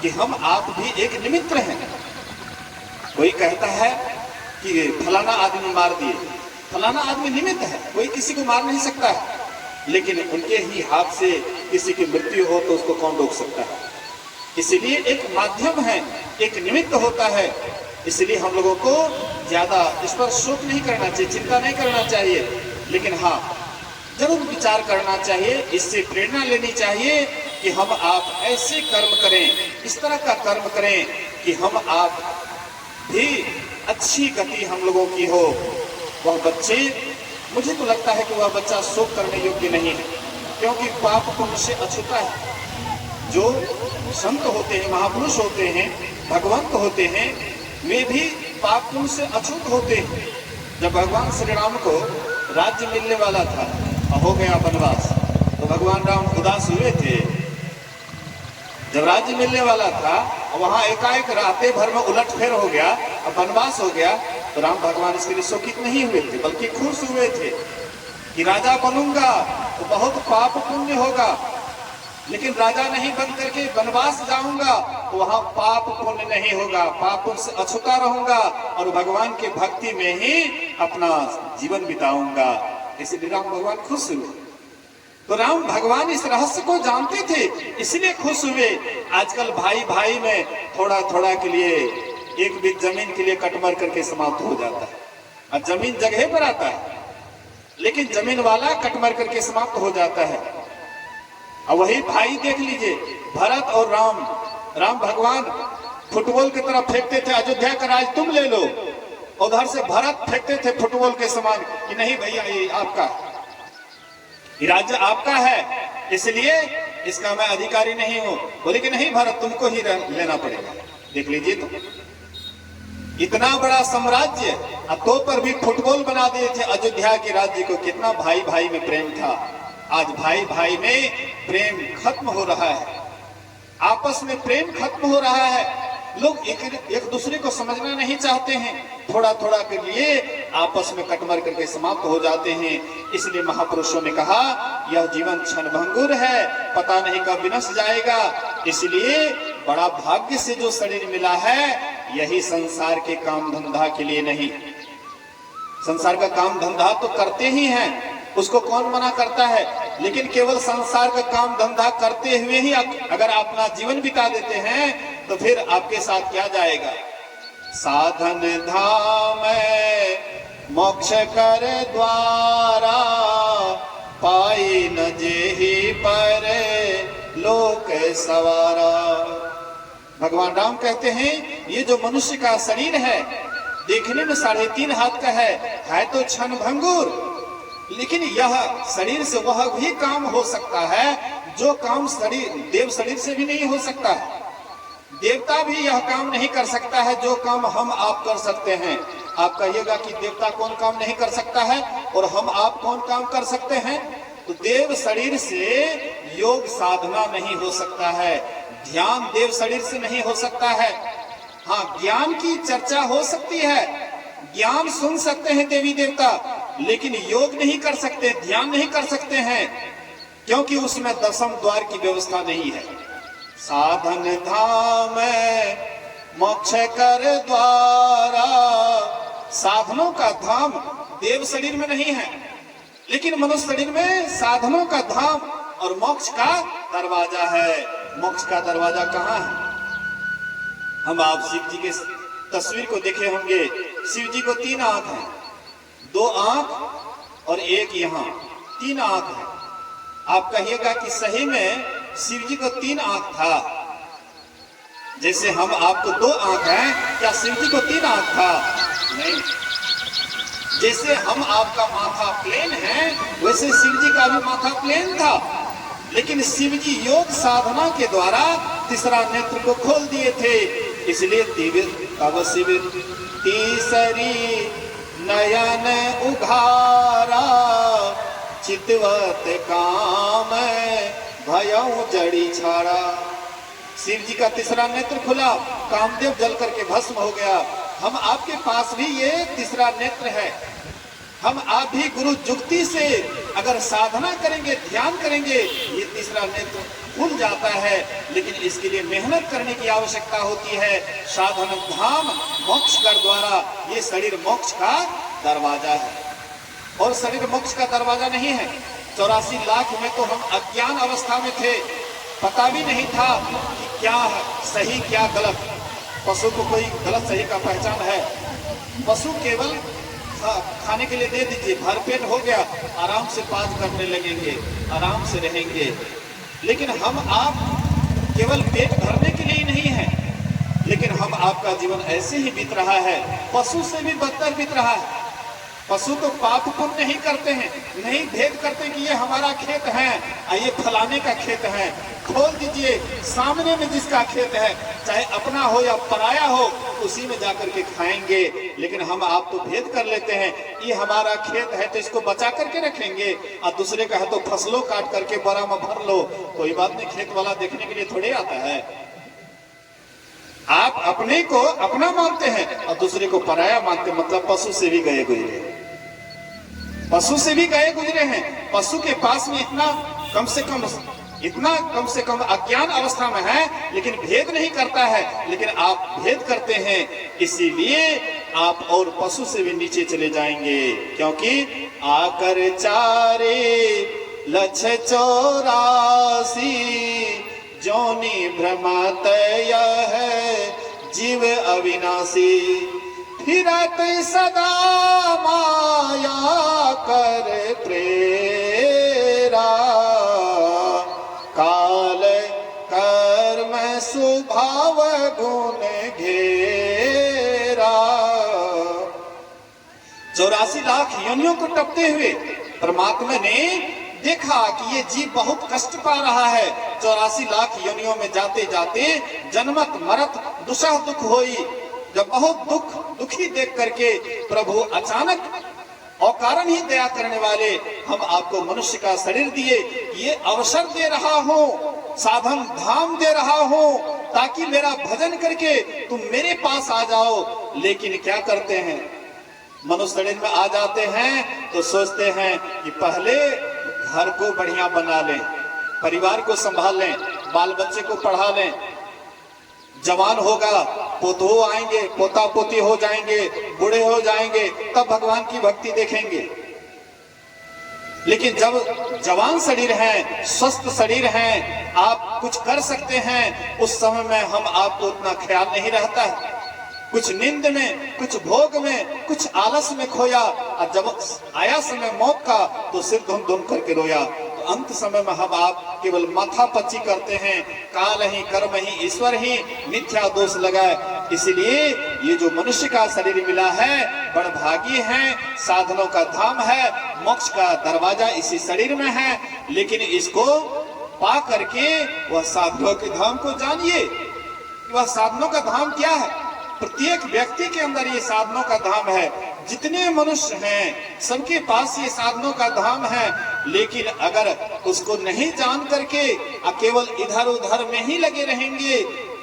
कि हम आप भी एक निमित्त हैं। कोई कहता है कि फलाना आदमी मार दिए, फलाना आदमी निमित्त है, कोई किसी को मार नहीं सकता है। लेकिन उनके ही हाथ से किसी की मृत्यु हो तो उसको कौन रोक सकता है? इसलिए एक माध्यम है, एक निमित्त होता है। इसलिए हम लोगों को ज्यादा इस पर शोक नहीं करना चाहिए, चिंता नहीं करना चाहिए। लेकिन हाँ, जरूर विचार करना चाहिए, इससे प्रेरणा लेनी चाहिए कि हम आप ऐसे कर्म करें, इस तरह का कर्म करें कि हम आप भी अच्छी गति हम लोगों की हो। वह बच्चे, मुझे तो लगता है कि वह बच्चा शोक करने योग्य नहीं है, क्योंकि पाप पुण्य से अछूता है। जो संत होते हैं, महापुरुष होते हैं, भगवंत होते हैं, वे भी पाप पुण्य से अछूत होते हैं। जब भगवान श्री राम को राज्य मिलने वाला था, हो गया वनवास, तो भगवान राम उदास हुए थे। जब राज्य मिलने वाला था, वहां एकाएक राते भर में उलटफेर हो गया, अब वनवास हो गया, तो राम भगवान इसके लिए शोकित नहीं हुए थे, बल्कि खुश हुए थे कि राजा बनूंगा तो बहुत पाप पुण्य होगा, लेकिन राजा नहीं बन करके वनवास जाऊंगा तो वहां पाप पुण्य नहीं होगा, पाप पुण्य से अछूता रहूंगा और भगवान के भक्ति में ही अपना जीवन बिताऊंगा। इसलिए राम भगवान खुश हुए। तो राम भगवान इस रहस्य को जानते थे, इसलिए खुश हुए। आजकल भाई भाई में थोड़ा थोड़ा के लिए, एक बित जमीन के लिए कटमर करके समाप्त हो जाता है। और जमीन जगह पर आता है, लेकिन जमीन वाला कटमर करके समाप्त हो जाता है। और वही भाई देख लीजिए, भरत और राम भगवान फुटबॉल की तरफ फेंकते थे, अयोध्या का राज तुम ले लो। उधर से भरत फेंकते थे फुटबॉल के समान कि नहीं भैया, ये आपका, ये राज्य आपका है, इसलिए इसका मैं अधिकारी नहीं हूं। बोले कि नहीं भरत, तुमको ही लेना पड़ेगा। देख लीजिए, तो इतना बड़ा साम्राज्य, तो पर भी फुटबॉल बना दिए थे अयोध्या के राज्य को। कितना भाई भाई में प्रेम था। आज भाई भाई में प्रेम खत्म हो रहा है, आपस में प्रेम खत्म हो रहा है। लोग एक दूसरे को समझना नहीं चाहते हैं, थोड़ा थोड़ा के लिए आपस में कटमर करके समाप्त हो जाते हैं। इसलिए महापुरुषों ने कहा, यह जीवन क्षणभंगुर है, पता नहीं कब विनश जाएगा। इसलिए बड़ा भाग्य से जो शरीर मिला है, यही संसार के काम धंधा के लिए नहीं। संसार का काम धंधा तो करते ही हैं, उसको कौन मना करता है, लेकिन केवल संसार का काम धंधा करते हुए ही अगर आप अपना जीवन बिता देते हैं तो फिर आपके साथ क्या जाएगा? साधन धाम मोक्ष कर द्वारा, पाई न जेहि पर लोक सवारा। भगवान राम कहते हैं, ये जो मनुष्य का शरीर है, देखने में 3.5 हाथ का है तो क्षणभंगुर, लेकिन यह शरीर से वह भी काम हो सकता है जो काम देव शरीर से भी नहीं हो सकता है। देवता भी यह काम नहीं कर सकता है जो काम हम आप कर सकते हैं। आप कहिएगा कि देवता कौन काम नहीं कर सकता है और हम आप कौन काम कर सकते हैं? तो देव शरीर से योग साधना नहीं हो सकता है, ध्यान देव शरीर से नहीं हो सकता है। हाँ, ज्ञान की चर्चा हो सकती है, ज्ञान सुन सकते हैं देवी देवता, लेकिन योग नहीं कर सकते, ध्यान नहीं कर सकते हैं, क्योंकि उसमें 10वें द्वार की व्यवस्था नहीं है। साधन धाम मोक्ष कर द्वारा, साधनों का धाम देव शरीर में नहीं है, लेकिन मनुष्य शरीर में साधनों का धाम और मोक्ष का दरवाजा है। मोक्ष का दरवाजा कहाँ है? हम आप शिव जी के तस्वीर को देखे होंगे। शिव जी को 3 आंख हैं, 2 आंख और एक यहाँ, 3 आंख है। आप कहिएगा कि सही में शिव जी को 3 आंख था? जैसे हम आपको 2 आंख हैं, क्या शिव जी को 3 आंख था? नहीं। जैसे हम आपका माथा प्लेन है, वैसे शिव जी का भी माथा प्लेन था, लेकिन शिव जी योग साधना के द्वारा तीसरा नेत्र को खोल दिए थे। इसलिए तब शिव तीसरी नयन उघारा, चितवत काम भयऊ जड़ी छाड़ा। शिव जी का तीसरा नेत्र खुला, कामदेव जल करके भस्म हो गया। हम आपके पास भी ये तीसरा नेत्र है। हम आप भी गुरु जुक्ति से अगर साधना करेंगे, ध्यान करेंगे, ये तीसरा नेत्र खुल जाता है। लेकिन इसके लिए मेहनत करने की आवश्यकता होती है। साधन धाम मोक्ष कर द्वारा, ये शरीर मोक्ष का दरवाजा है और शरीर मोक्ष का दरवाजा नहीं है। 84 लाख में तो हम अज्ञान अवस्था में थे, पता भी नहीं था कि क्या है सही क्या गलत। पशु को कोई गलत सही का पहचान है? पशु केवल खाने के लिए दे दीजिए, भरपेट हो गया, आराम से पाज करने लगेंगे, आराम से रहेंगे। लेकिन हम आप केवल पेट भरने के लिए ही नहीं है, लेकिन हम आपका जीवन ऐसे ही बीत रहा है, पशु से भी बदतर बीत रहा है। पशु तो पाप पुण्य नहीं करते हैं, नहीं भेद करते कि ये हमारा खेत है और ये फलाने का खेत है। खोल दीजिए, सामने में जिसका खेत है, चाहे अपना हो या पराया हो, उसी में जाकर के खाएंगे। लेकिन हम आप तो भेद कर लेते हैं, ये हमारा खेत है तो इसको बचा करके रखेंगे, और दूसरे का है तो फसलों काट करके बोरा में भर लो। कोई बात नहीं, खेत वाला देखने के लिए थोड़े आता है। आप अपने को अपना मानते हैं और दूसरे को पराया मानते, मतलब पशु से भी गए गुजरे, पशु से भी गए गुजरे हैं। पशु के पास में इतना कम से कम अज्ञान अवस्था में है, लेकिन भेद नहीं करता है। लेकिन आप भेद करते हैं, इसीलिए आप और पशु से भी नीचे चले जाएंगे। क्योंकि आकर चारे लक्ष 84 जोनि भ्रमतय है जीव अविनाशी, फिरत सदा माया कर प्रेरा, काल कर्म स्वभाव गुण घेरा। 84 लाख योनियों को टपते हुए परमात्मा ने देखा कि ये जीव बहुत कष्ट पा रहा है। 84 लाख योनियों में जाते जाते जन्मत मरत दुसह दुख होई। जब बहुत दुखी देख करके प्रभु अचानक और कारण ही दया करने वाले, हम आपको मनुष्य का शरीर दिए, ये अवसर दे रहा हूँ, साधन धाम दे रहा हूँ, ताकि मेरा भजन करके तुम मेरे पास आ जाओ। लेकिन क्या करते हैं, मनुष्य शरीर में आ जाते हैं तो सोचते हैं कि पहले घर को बढ़िया बना लें, परिवार को संभाल लें, बाल बच्चे को पढ़ा लें, जवान होगा पोतो आएंगे, पोता पोती हो जाएंगे, बूढ़े हो जाएंगे, तब भगवान की भक्ति देखेंगे। लेकिन जब जवान शरीर है, स्वस्थ शरीर है, आप कुछ कर सकते हैं, उस समय में हम आपको उतना ख्याल नहीं रहता है। कुछ नींद में, कुछ भोग में, कुछ आलस में खोया, और जब आया समय मौत का तो सिर धुन धुन करके रोया। तो अंत समय में हम आप केवल माथा पच्ची करते हैं, काल ही कर्म ही ईश्वर ही, मिथ्या दोष लगाए। इसलिए ये जो मनुष्य का शरीर मिला है, बड़ भागी है, साधनों का धाम है, मोक्ष का दरवाजा इसी शरीर में है। लेकिन इसको पा करके वह साधनों के धाम को जानिए। वह साधनों का धाम क्या है? प्रत्येक व्यक्ति के अंदर ये साधनों का धाम है। जितने मनुष्य हैं सबके पास ये साधनों का धाम है। लेकिन अगर उसको नहीं जान करके केवल इधर उधर में ही लगे रहेंगे,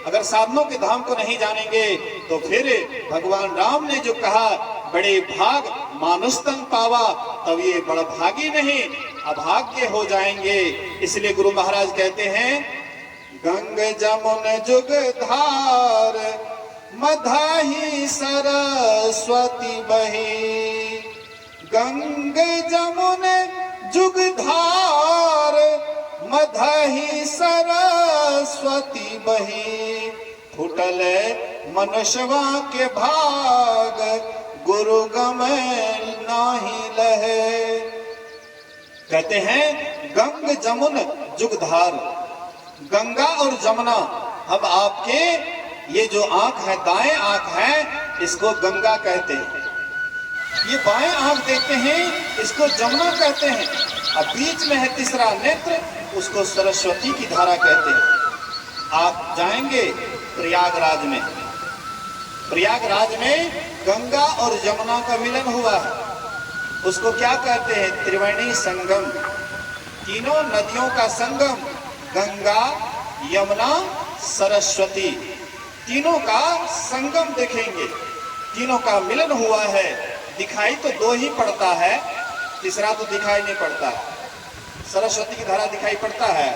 अगर साधनों के धाम को नहीं जानेंगे, तो फिर भगवान राम ने जो कहा, बड़े भाग मानुष तन पावा, तब ये बड़ भागी नहीं अभाग्य हो जाएंगे। इसलिए गुरु महाराज कहते हैं, गंग जमुन जुग धार मधाही सरस्वती बही, गंग जमुन जुगधार मधहि सरस्वती बही, फुटल मनुष्यवा के भाग गुरु गमय नाही लहे। कहते हैं गंग जमुन जुगधार, गंगा और जमुना, हम आपके ये जो आंख है, दाएं आंख है, इसको गंगा कहते हैं। ये बाएं आंख देखते हैं, इसको जमुना कहते हैं। अब बीच में है तीसरा नेत्र, उसको सरस्वती की धारा कहते हैं। आप जाएंगे प्रयागराज में, प्रयागराज में गंगा और यमुना का मिलन हुआ है, उसको क्या कहते हैं? त्रिवेणी संगम। तीनों नदियों का संगम, गंगा यमुना सरस्वती, तीनों का संगम देखेंगे, तीनों का मिलन हुआ है। दिखाई तो दो ही पड़ता है, तीसरा तो दिखाई नहीं पड़ता। सरस्वती की धारा दिखाई पड़ता है,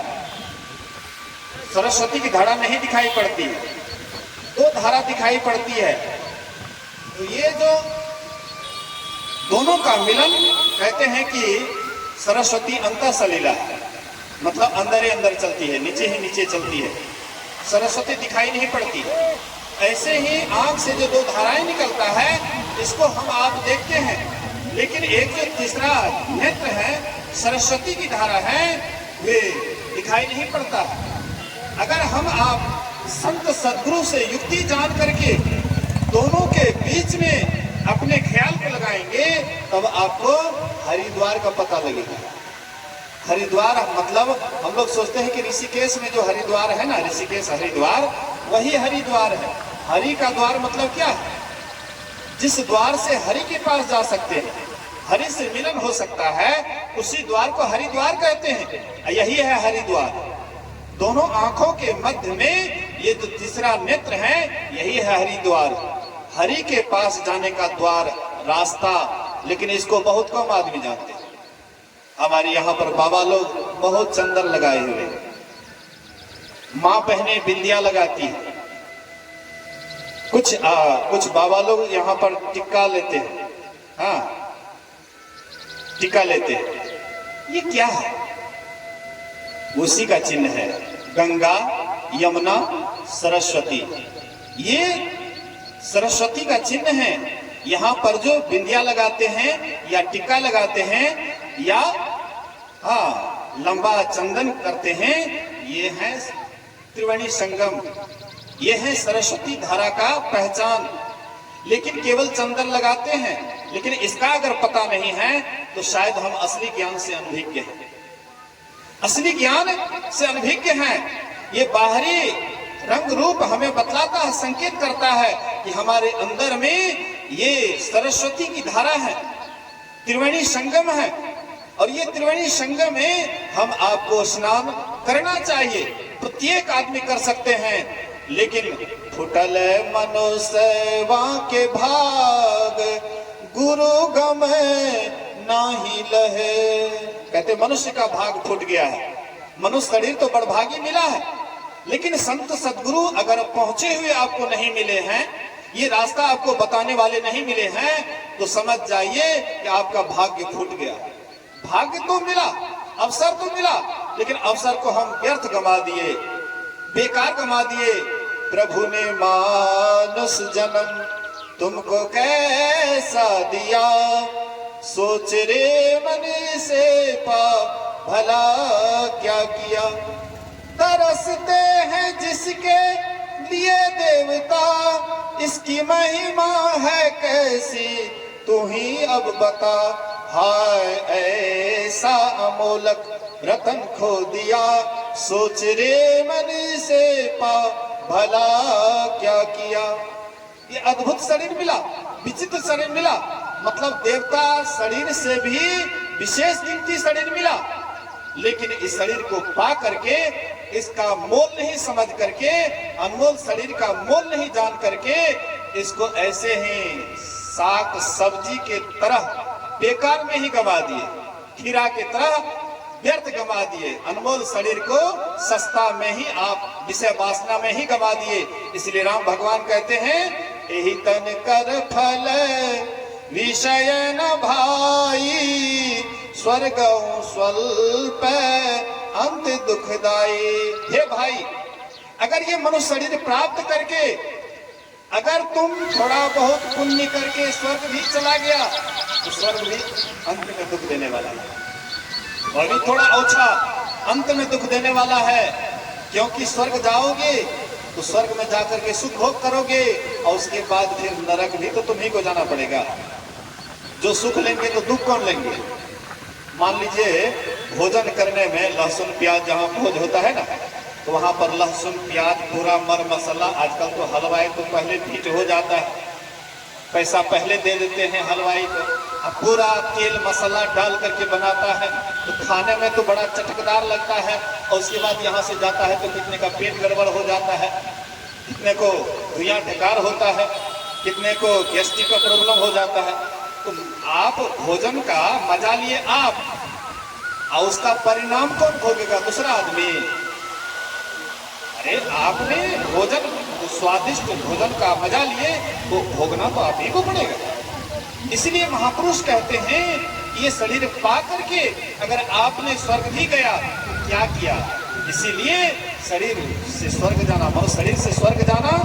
सरस्वती की धारा नहीं दिखाई पड़ती, दो धारा दिखाई पड़ती है। तो ये जो दोनों का मिलन, कहते हैं कि सरस्वती अंतर सलीला है, मतलब अंदर ही अंदर चलती है, नीचे ही नीचे चलती है, सरस्वती दिखाई नहीं पड़ती। ऐसे ही आंख से जो दो धाराएं निकलता है, इसको हम आप देखते हैं, लेकिन एक जो तीसरा नेत्र है, सरस्वती की धारा है, वे दिखाई नहीं पड़ता। अगर हम आप संत सदगुरु से युक्ति जान करके दोनों के बीच में अपने ख्याल को लगाएंगे, तब आपको हरिद्वार का पता लगेगा। हरिद्वार मतलब हम लोग सोचते हैं कि ऋषिकेश में जो हरिद्वार है ना, ऋषिकेश हरिद्वार, वही हरिद्वार है। हरि का द्वार मतलब क्या है? जिस द्वार से हरि के पास जा सकते हैं, हरि से मिलन हो सकता है, उसी द्वार को हरिद्वार कहते हैं। यही है हरिद्वार। दोनों आंखों के मध्य में ये जो तीसरा नेत्र है, यही है हरिद्वार, हरि के पास जाने का द्वार, रास्ता। लेकिन इसको बहुत कम आदमी जानते हैं। हमारे यहाँ पर बाबा लोग बहुत चंदन लगाए हुए, माँ बहनें बिंदिया लगाती है, कुछ बाबा लोग यहाँ पर टिक्का लेते हैं। हाँ, टिक्का लेते हैं। ये क्या है? उसी का चिन्ह है, गंगा यमुना सरस्वती, ये सरस्वती का चिन्ह है। यहाँ पर जो बिंदिया लगाते हैं या टिक्का लगाते हैं या लंबा चंदन करते हैं, ये है त्रिवेणी संगम, ये है सरस्वती धारा का पहचान। लेकिन केवल चंदन लगाते हैं, लेकिन इसका अगर पता नहीं है तो शायद हम असली ज्ञान से अनभिज्ञ हैं। असली ज्ञान से अनभिज्ञ हैं। ये बाहरी रंग रूप हमें बतलाता है, संकेत करता है कि हमारे अंदर में ये सरस्वती की धारा है, त्रिवेणी संगम है। और ये त्रिवेणी संगम में हम आपको स्नान करना चाहिए, प्रत्येक आदमी कर सकते हैं। लेकिन फुटल मनुष्यवा के भाग गुरु गमय नाही लहे। कहते मनुष्य का भाग फूट गया है, मनुष्य शरीर तो बड़भागी मिला है, लेकिन संत सदगुरु अगर पहुंचे हुए आपको नहीं मिले हैं, ये रास्ता आपको बताने वाले नहीं मिले हैं, तो समझ जाइए कि आपका भाग्य फूट गया। भाग्य तो मिला, अवसर तो मिला, लेकिन अवसर को हम व्यर्थ गंवा दिए, बेकार गंवा दिए। प्रभु ने मानस जन्म तुमको कैसा दिया, सोच रे मन से पा भला क्या किया। तरसते हैं जिसके लिए देवता, इसकी महिमा है कैसी तू ही अब बता। हाय ऐसा अमोलक रतन खो दिया, सोच रे मन से पा भला क्या किया। ये अद्भुत शरीर मिला, विचित्र शरीर मिला, मतलब देवता शरीर से भी विशेष कीमती शरीर मिला। लेकिन इस शरीर को पा करके, इसका मोल नहीं समझ करके, अनमोल शरीर का मोल नहीं जान करके, इसको ऐसे ही साग सब्जी के तरह बेकार में ही गंवा दिए, खीरा के तरह व्यर्थ गंवा दिए। अनमोल शरीर को सस्ता में ही आप विषय वासना में ही गंवा दिए। इसलिए राम भगवान कहते हैं, एहि तन कर फल विषय न भाई, स्वर्ग स्वल्प अंत दुखदाई। हे भाई, अगर ये मनुष्य शरीर प्राप्त करके अगर तुम थोड़ा बहुत पुण्य करके स्वर्ग भी चला गया तो स्वर्ग भी अंत में दुख देने वाला है, और भी थोड़ा ओछा अंत में दुख देने वाला है। क्योंकि स्वर्ग जाओगे तो स्वर्ग में जाकर के सुख भोग करोगे और उसके बाद फिर नरक भी तो तुम्ही को जाना पड़ेगा। जो सुख लेंगे तो दुख कौन लेंगे? मान लीजिए भोजन करने में लहसुन प्याज जहाँ भोज होता है ना, तो वहां पर लहसुन प्याज पूरा मर मसाला, आजकल तो हलवाई तो पहले फिट हो जाता है, पैसा पहले दे देते हैं हलवाई को, अब पूरा तेल मसाला डाल करके बनाता है तो खाने में तो बड़ा चटकदार लगता है, और उसके बाद यहाँ से जाता है तो कितने का पेट गड़बड़ हो जाता है, कितने को धुआं ढकार होता है, कितने को गैस्ट्रिक का प्रॉब्लम हो जाता है। तो आप भोजन का मजा लिए आप, और उसका परिणाम कौन भोगेगा? दूसरा आदमी। अरे आपने भोजन, स्वादिष्ट भोजन का मजा लिए तो भोगना तो आप ही को पड़ेगा। इसलिए महापुरुष कहते हैं ये शरीर पा करके अगर आपने स्वर्ग भी गया तो क्या किया? इसीलिए शरीर से स्वर्ग जाना, मतलब शरीर से स्वर्ग जाना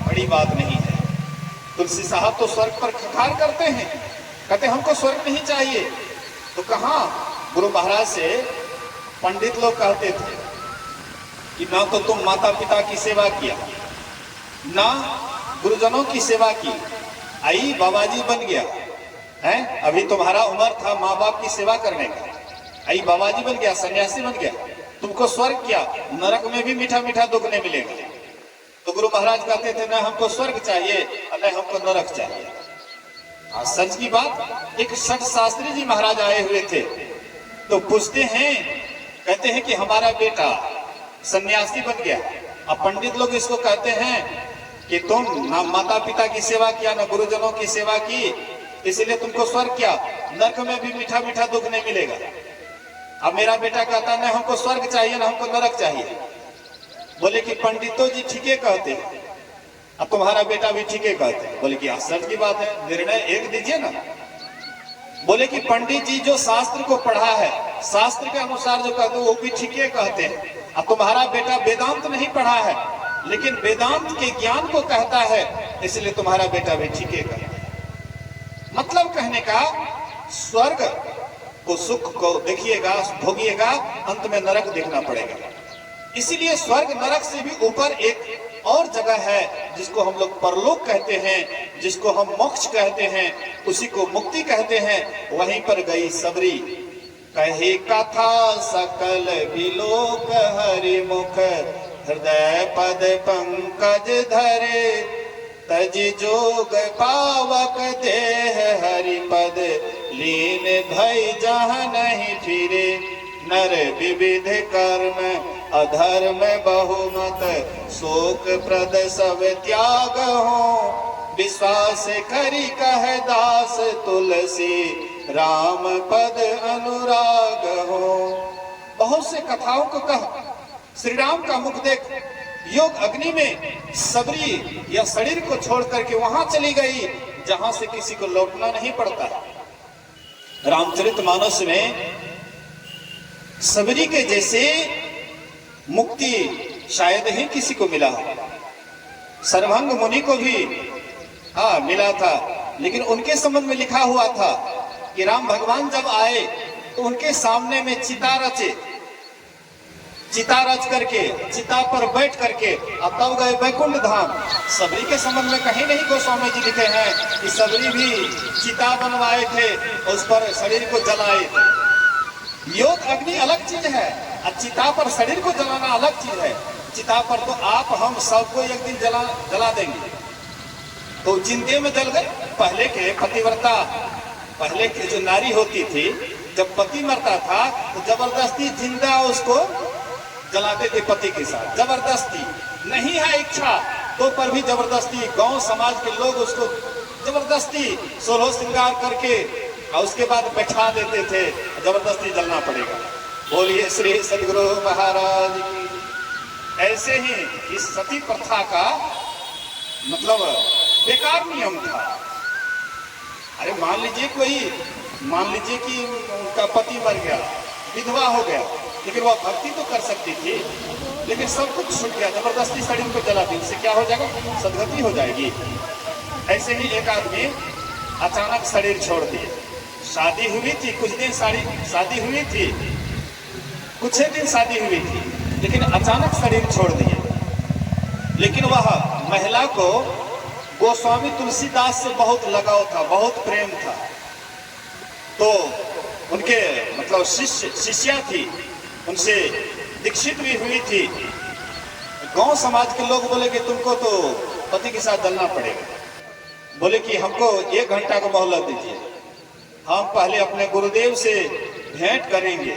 बड़ी बात नहीं है। तुलसी साहब तो स्वर्ग पर खखार करते हैं, कहते हमको स्वर्ग नहीं चाहिए। तो कहाँ गुरु महाराज से पंडित लोग कहते थे कि ना तो तुम माता पिता की सेवा किया, ना गुरुजनों की सेवा की, आई बाबाजी बन गया है, अभी तुम्हारा उम्र था माँ बाप की सेवा करने का, आई बाबाजी बन गया, सन्यासी बन गया, तुमको स्वर्ग किया, नरक में भी मीठा मीठा दुख नहीं मिलेगा। तो गुरु महाराज कहते थे ना हमको स्वर्ग चाहिए और न हमको नरक चाहिए। सच की बात, एक सठ शास्त्री जी महाराज आए हुए थे, तो पूछते हैं, कहते हैं कि हमारा बेटा सन्यासी बन गया। अब पंडित लोग इसको कहते हैं कि तुम ना माता पिता की सेवा किया, ना गुरुजनों की सेवा की, इसलिए तुमको स्वर्ग किया, नरक में भी मीठा मीठा दुख नहीं मिलेगा। अब मेरा बेटा कहता है ना हमको स्वर्ग चाहिए ना हमको नरक चाहिए। बोले कि पंडितों जी ठीके कहते हैं, अब तुम्हारा बेटा भी ठीके कहते हैं। बोले कि सच की बात है, निर्णय एक दीजिए ना। बोले कि पंडित जी जो शास्त्र को पढ़ा है, शास्त्र के अनुसार जो कहते हैं वो भी ठीके कहते हैं। अब तुम्हारा बेटा वेदांत नहीं पढ़ा है लेकिन वेदांत के ज्ञान को कहता है, इसलिए तुम्हारा बेटा भी ठीके कहता है। मतलब कहने का, स्वर्ग को सुख को देखिएगा, भोगिएगा, अंत में नरक देखना पड़ेगा। इसीलिए स्वर्ग नरक से भी ऊपर एक और जगह है जिसको हम लोग परलोक कहते हैं, जिसको हम मोक्ष कहते हैं, उसी को मुक्ति कहते हैं। वहीं पर गई सबरी, कहे कथा सकल विलोक हरि मुख, हृदय पद पंकज धरे, तज जोग पावक देह हरि पद, लीन भई जहाँ नहीं फिरे, नर विविध कर्म अधर्म बहुमत, शोक प्रद सब त्याग हो, विश्वास करी कह दास तुलसी, राम पद अनुराग हो। बहुत से कथाओं को कह, श्री राम का मुख देख, योग अग्नि में सबरी या शरीर को छोड़ करके वहां चली गई जहां से किसी को लौटना नहीं पड़ता। रामचरितमानस में सबरी के जैसे मुक्ति शायद ही किसी को मिला हो। सर्वभंग मुनि को भी मिला था, लेकिन उनके संबंध में लिखा हुआ था कि राम भगवान जब आए तो उनके सामने में चिता रचे, चिता रच करके चिता पर बैठ करके अब तब गए वैकुंठ धाम। सबरी के संबंध में कहीं नहीं गोस्वामी जी लिखे हैं कि सबरी भी चिता बनवाए थे, उस पर शरीर को जलाए थे। योग अग्नि अलग चीज है, चिता पर शरीर को जलाना अलग चीज है। चिता पर तो आप हम सबको एक दिन जला देंगे, तो जिंदे में जल गए। पहले के पतिव्रता, पहले की जो नारी होती थी, जब पति मरता था तो जबरदस्ती जिंदा उसको जलाते थे पति के साथ, जबरदस्ती। नहीं है इच्छा तो पर भी जबरदस्ती, गांव समाज के लोग उसको जबरदस्ती सोलह श्रृंगार करके और उसके बाद बैठा देते थे, जबरदस्ती जलना पड़ेगा। बोलिए श्री सदगुरु महाराज की। ऐसे ही इस सती प्रथा का मतलब बेकार नियम था। अरे मान लीजिए कि उनका पति मर गया, विधवा हो गया, लेकिन वह भक्ति तो कर सकती थी, लेकिन सब कुछ छूट गया, जबरदस्ती शरीर को जला दी, इससे क्या हो जाएगा? सदगति हो जाएगी। ऐसे ही एक आदमी अचानक शरीर छोड़ दिए, शादी हुई थी, कुछ दिन शादी हुई थी, कुछ ही दिन शादी हुई थी, लेकिन अचानक शरीर छोड़ दिए। लेकिन वह महिला को गोस्वामी तुलसीदास से बहुत लगाव था, बहुत प्रेम था, तो उनके मतलब शिष्या थी, उनसे दीक्षित भी हुई थी। गांव समाज के लोग बोले कि तुमको तो पति के साथ जलना पड़ेगा। बोले कि हमको 1 घंटा को मोहलत दीजिए, हम पहले अपने गुरुदेव से भेंट करेंगे,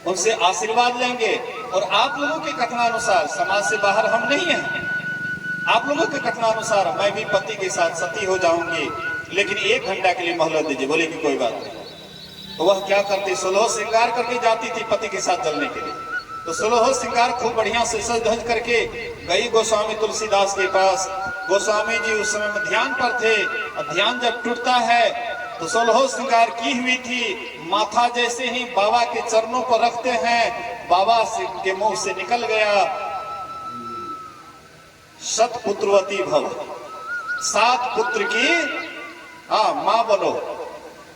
उनसे आशीर्वाद लेंगे, और आप लोगों के कथनानुसार, समाज से बाहर हम नहीं हैं, आप लोगों के कथनानुसार मैं भी पति के साथ सती हो जाऊंगी, लेकिन 1 घंटा के लिए मोहलत दीजिए। बोले कि कोई बात नहीं। तो वह क्या करती, 16 श्रृंगार करके जाती थी पति के साथ जलने के लिए। तो 16 श्रृंगार खूब बढ़िया से सज धज करके गई गोस्वामी तुलसीदास के पास। गोस्वामी जी उस समय में ध्यान पर थे, और ध्यान जब टूटता है तो 16 श्रृंगार की हुई थी, माथा जैसे ही बाबा के चरणों पर रखते हैं, बाबा के मुंह से निकल गया, शतपुत्रवती भव, 7 पुत्र की मां बनो,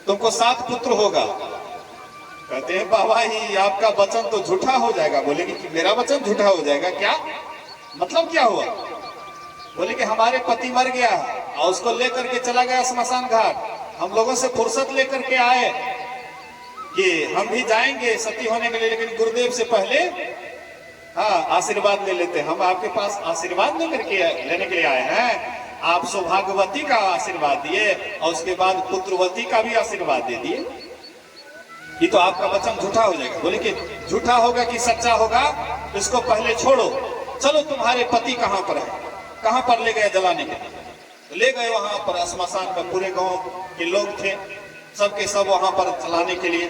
तुमको 7 पुत्र होगा। कहते हैं बाबा ही आपका वचन तो झूठा हो जाएगा। बोले कि मेरा वचन झूठा हो जाएगा? क्या मतलब, क्या हुआ? बोले कि हमारे पति मर गया और उसको लेकर के चला गया स्मशान घाट, हम लोगों से फुर्सत लेकर के आए कि हम भी जाएंगे सती होने के लिए, लेकिन गुरुदेव से पहले आशीर्वाद ले लेते, हम आपके पास आशीर्वाद लेने के लिए आए हैं। आप सौभाग्यवती का आशीर्वाद दिए और उसके बाद पुत्रवती का भी आशीर्वाद दे दिए, ये तो आपका वचन झूठा हो जाएगा। बोले कि झूठा होगा कि सच्चा होगा, इसको पहले छोड़ो, चलो तुम्हारे पति कहाँ पर है, कहाँ पर ले गए जलाने के लिए? ले गए वहां पर स्मशान पर, पूरे गांव के लोग थे, सबके सब वहां पर जलाने के लिए।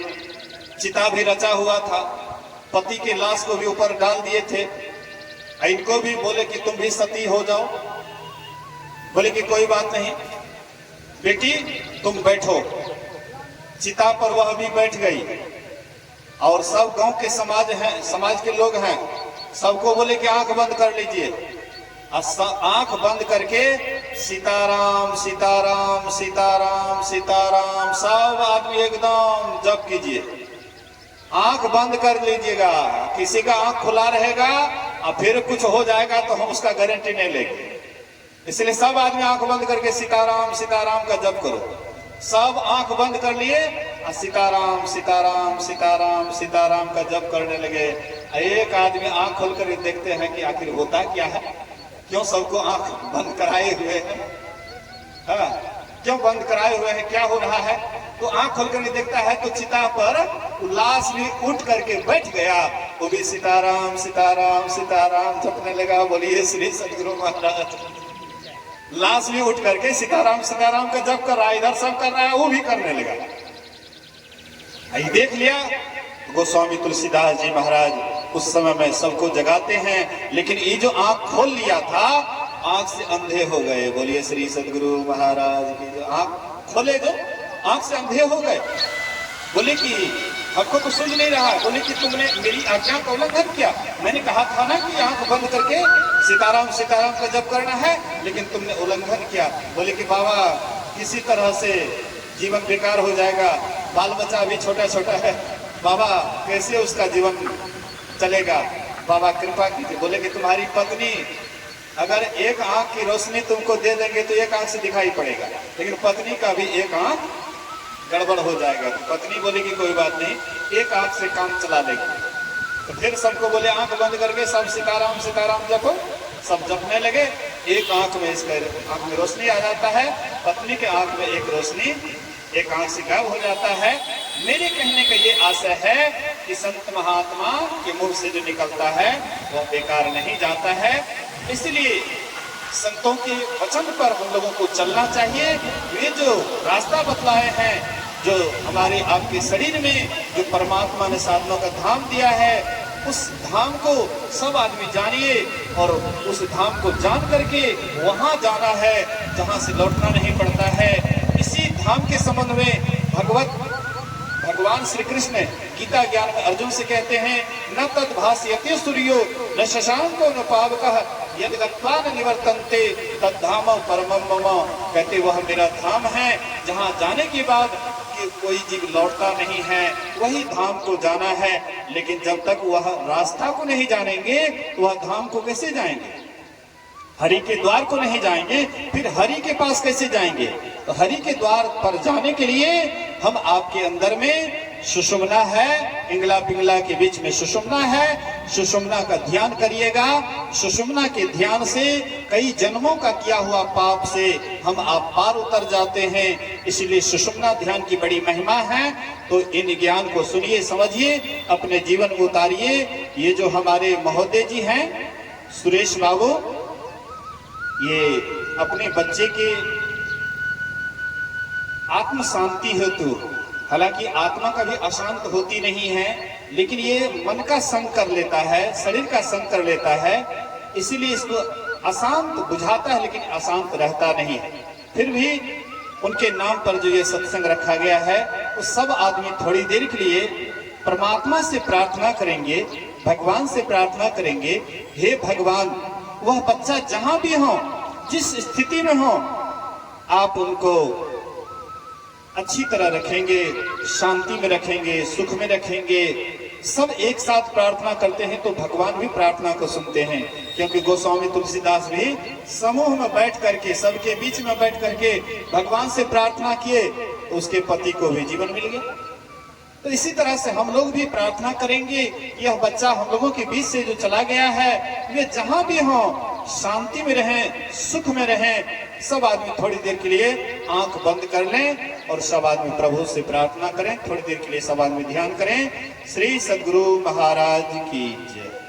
चिता भी रचा हुआ था, पति के लाश को भी ऊपर डाल दिए थे। इनको भी बोले कि तुम भी सती हो जाओ। बोले कि कोई बात नहीं बेटी, तुम बैठो। चिता पर वह भी बैठ गई, और सब गांव के समाज के लोग हैं, सबको बोले कि आंख बंद कर लीजिए। आंख बंद करके सीताराम सीताराम सीताराम सीताराम, सब आदमी एकदम जप कीजिए, आंख बंद कर लीजिएगा। किसी का आंख खुला रहेगा और फिर कुछ हो जाएगा तो हम उसका गारंटी नहीं लेंगे, इसलिए सब आदमी आंख बंद करके सीताराम सीताराम का जप करो। सब आंख बंद कर लिए और सीताराम सीताराम सीताराम सीताराम का जप करने लगे। एक आदमी आंख खोल कर देखते हैं कि आखिर होता क्या है, क्यों सबको आंख बंद कराए हुए हैं, क्यों बंद कराए हुए हैं, क्या हो रहा है? तो आंख खोल कर देखता है तो चिता पर लाश भी उठ करके बैठ गया, वो भी सीताराम सीताराम सीताराम जपने लगा। बोलिए श्री सदगुरु महाराज। लाश भी उठ करके सीताराम सीताराम का जप कर रहा है, इधर सब कर रहा है, वो भी करने लगा। देख लिया गोस्वामी तुलसीदास जी महाराज उस समय में सबको जगाते हैं, लेकिन ये जो आंख खोल लिया था, आंख से अंधे हो गए। बोलिए श्री सदगुरु महाराज की। जो आंख खोले, जो आंख से अंधे हो गए। बोले कि हमको तो सुन नहीं रहा। बोले कि तुमने मेरी आज्ञा का उल्लंघन किया, मैंने कहा था ना कि आंख बंद करके सीताराम सीताराम का जप करना है, लेकिन तुमने उल्लंघन किया। बोले कि बाबा किसी तरह से जीवन बेकार हो जाएगा, बाल बच्चा अभी छोटा छोटा है, बाबा कैसे उसका जीवन चलेगा, बाबा कृपा कीजिए। बोले कि तुम्हारी पत्नी अगर एक आंख की रोशनी तुमको दे देंगे तो एक आंख से दिखाई पड़ेगा, लेकिन पत्नी का भी एक आंख गड़बड़ हो जाएगा। तो पत्नी बोली कि कोई बात नहीं, एक आंख से काम चला लेंगे। तो फिर सबको बोले आंख बंद करके सब सीताराम सीताराम जपो। सब जपने लगे। एक आंख में इसका आंख में रोशनी आ जाता है, पत्नी के आंख में एक रोशनी एक आंख से गायब हो जाता है। मेरे कहने का ये आशय है कि संत महात्मा के मुंह से जो निकलता है वह बेकार नहीं जाता है। इसलिए संतों के वचन पर हम लोगों को चलना चाहिए। वे जो रास्ता बतलाए हैं, जो हमारे आपके शरीर में जो परमात्मा ने साधनों का धाम दिया है, उस धाम को सब आदमी जानिए और उस धाम को जान करके वहां जाना है जहां से लौटना नहीं पड़ता है। इसी धाम के संबंध में भगवान श्री कृष्ण गीता ज्ञान में अर्जुन से कहते हैं, न तद भास्यते सूर्यो न शशांको न पावकः यद गत्वा न निवर्तन्ते तद धाम परमं मम। कहते वह मेरा धाम है जहाँ जाने के बाद कि कोई जीव लौटता नहीं है, वही धाम को जाना है। लेकिन जब तक वह रास्ता को नहीं जानेंगे तो वह धाम को कैसे जाएंगे? हरि के द्वार को नहीं जाएंगे, फिर हरि के पास कैसे जाएंगे? तो हरि के द्वार पर जाने के लिए हम आपके अंदर में सुषुम्ना है, इंगला पिंगला के बीच में सुषुम्ना है, सुषुम्ना का ध्यान करिएगा। सुषुम्ना के ध्यान से कई जन्मों का किया हुआ पाप से हम आप पार उतर जाते हैं, इसलिए सुषुम्ना ध्यान की बड़ी महिमा है। तो इन ज्ञान को सुनिए, समझिए, अपने जीवन में उतारिए। ये जो हमारे महोदय जी हैं सुरेश बाबू, ये अपने बच्चे के आत्म शांति हेतु, हालांकि आत्मा कभी अशांत होती नहीं है, लेकिन ये मन का संग कर लेता है, शरीर का संग कर लेता है, इसीलिए इसको अशांत बुझाता है लेकिन अशांत रहता नहीं है। फिर भी उनके नाम पर जो ये सत्संग रखा गया है, वो सब आदमी थोड़ी देर के लिए परमात्मा से प्रार्थना करेंगे, भगवान से प्रार्थना करेंगे, हे भगवान, वह बच्चा जहां भी हो, जिस स्थिति में हो, आप उनको अच्छी तरह रखेंगे, शांति में रखेंगे, सुख में रखेंगे। सब एक साथ प्रार्थना करते हैं तो भगवान भी प्रार्थना को सुनते हैं, क्योंकि गोस्वामी तुलसीदास भी समूह में बैठ करके, सबके बीच में बैठ करके भगवान से प्रार्थना किए तो उसके पति को भी जीवन मिल गया। तो इसी तरह से हम लोग भी प्रार्थना करेंगे, यह बच्चा हम लोगों के बीच से जो चला गया है, वे जहां भी हो शांति में रहें, सुख में रहें। सब आदमी थोड़ी देर के लिए आंख बंद कर लें और सब आदमी प्रभु से प्रार्थना करें। थोड़ी देर के लिए सब आदमी ध्यान करें। श्री सद्गुरु महाराज की जय।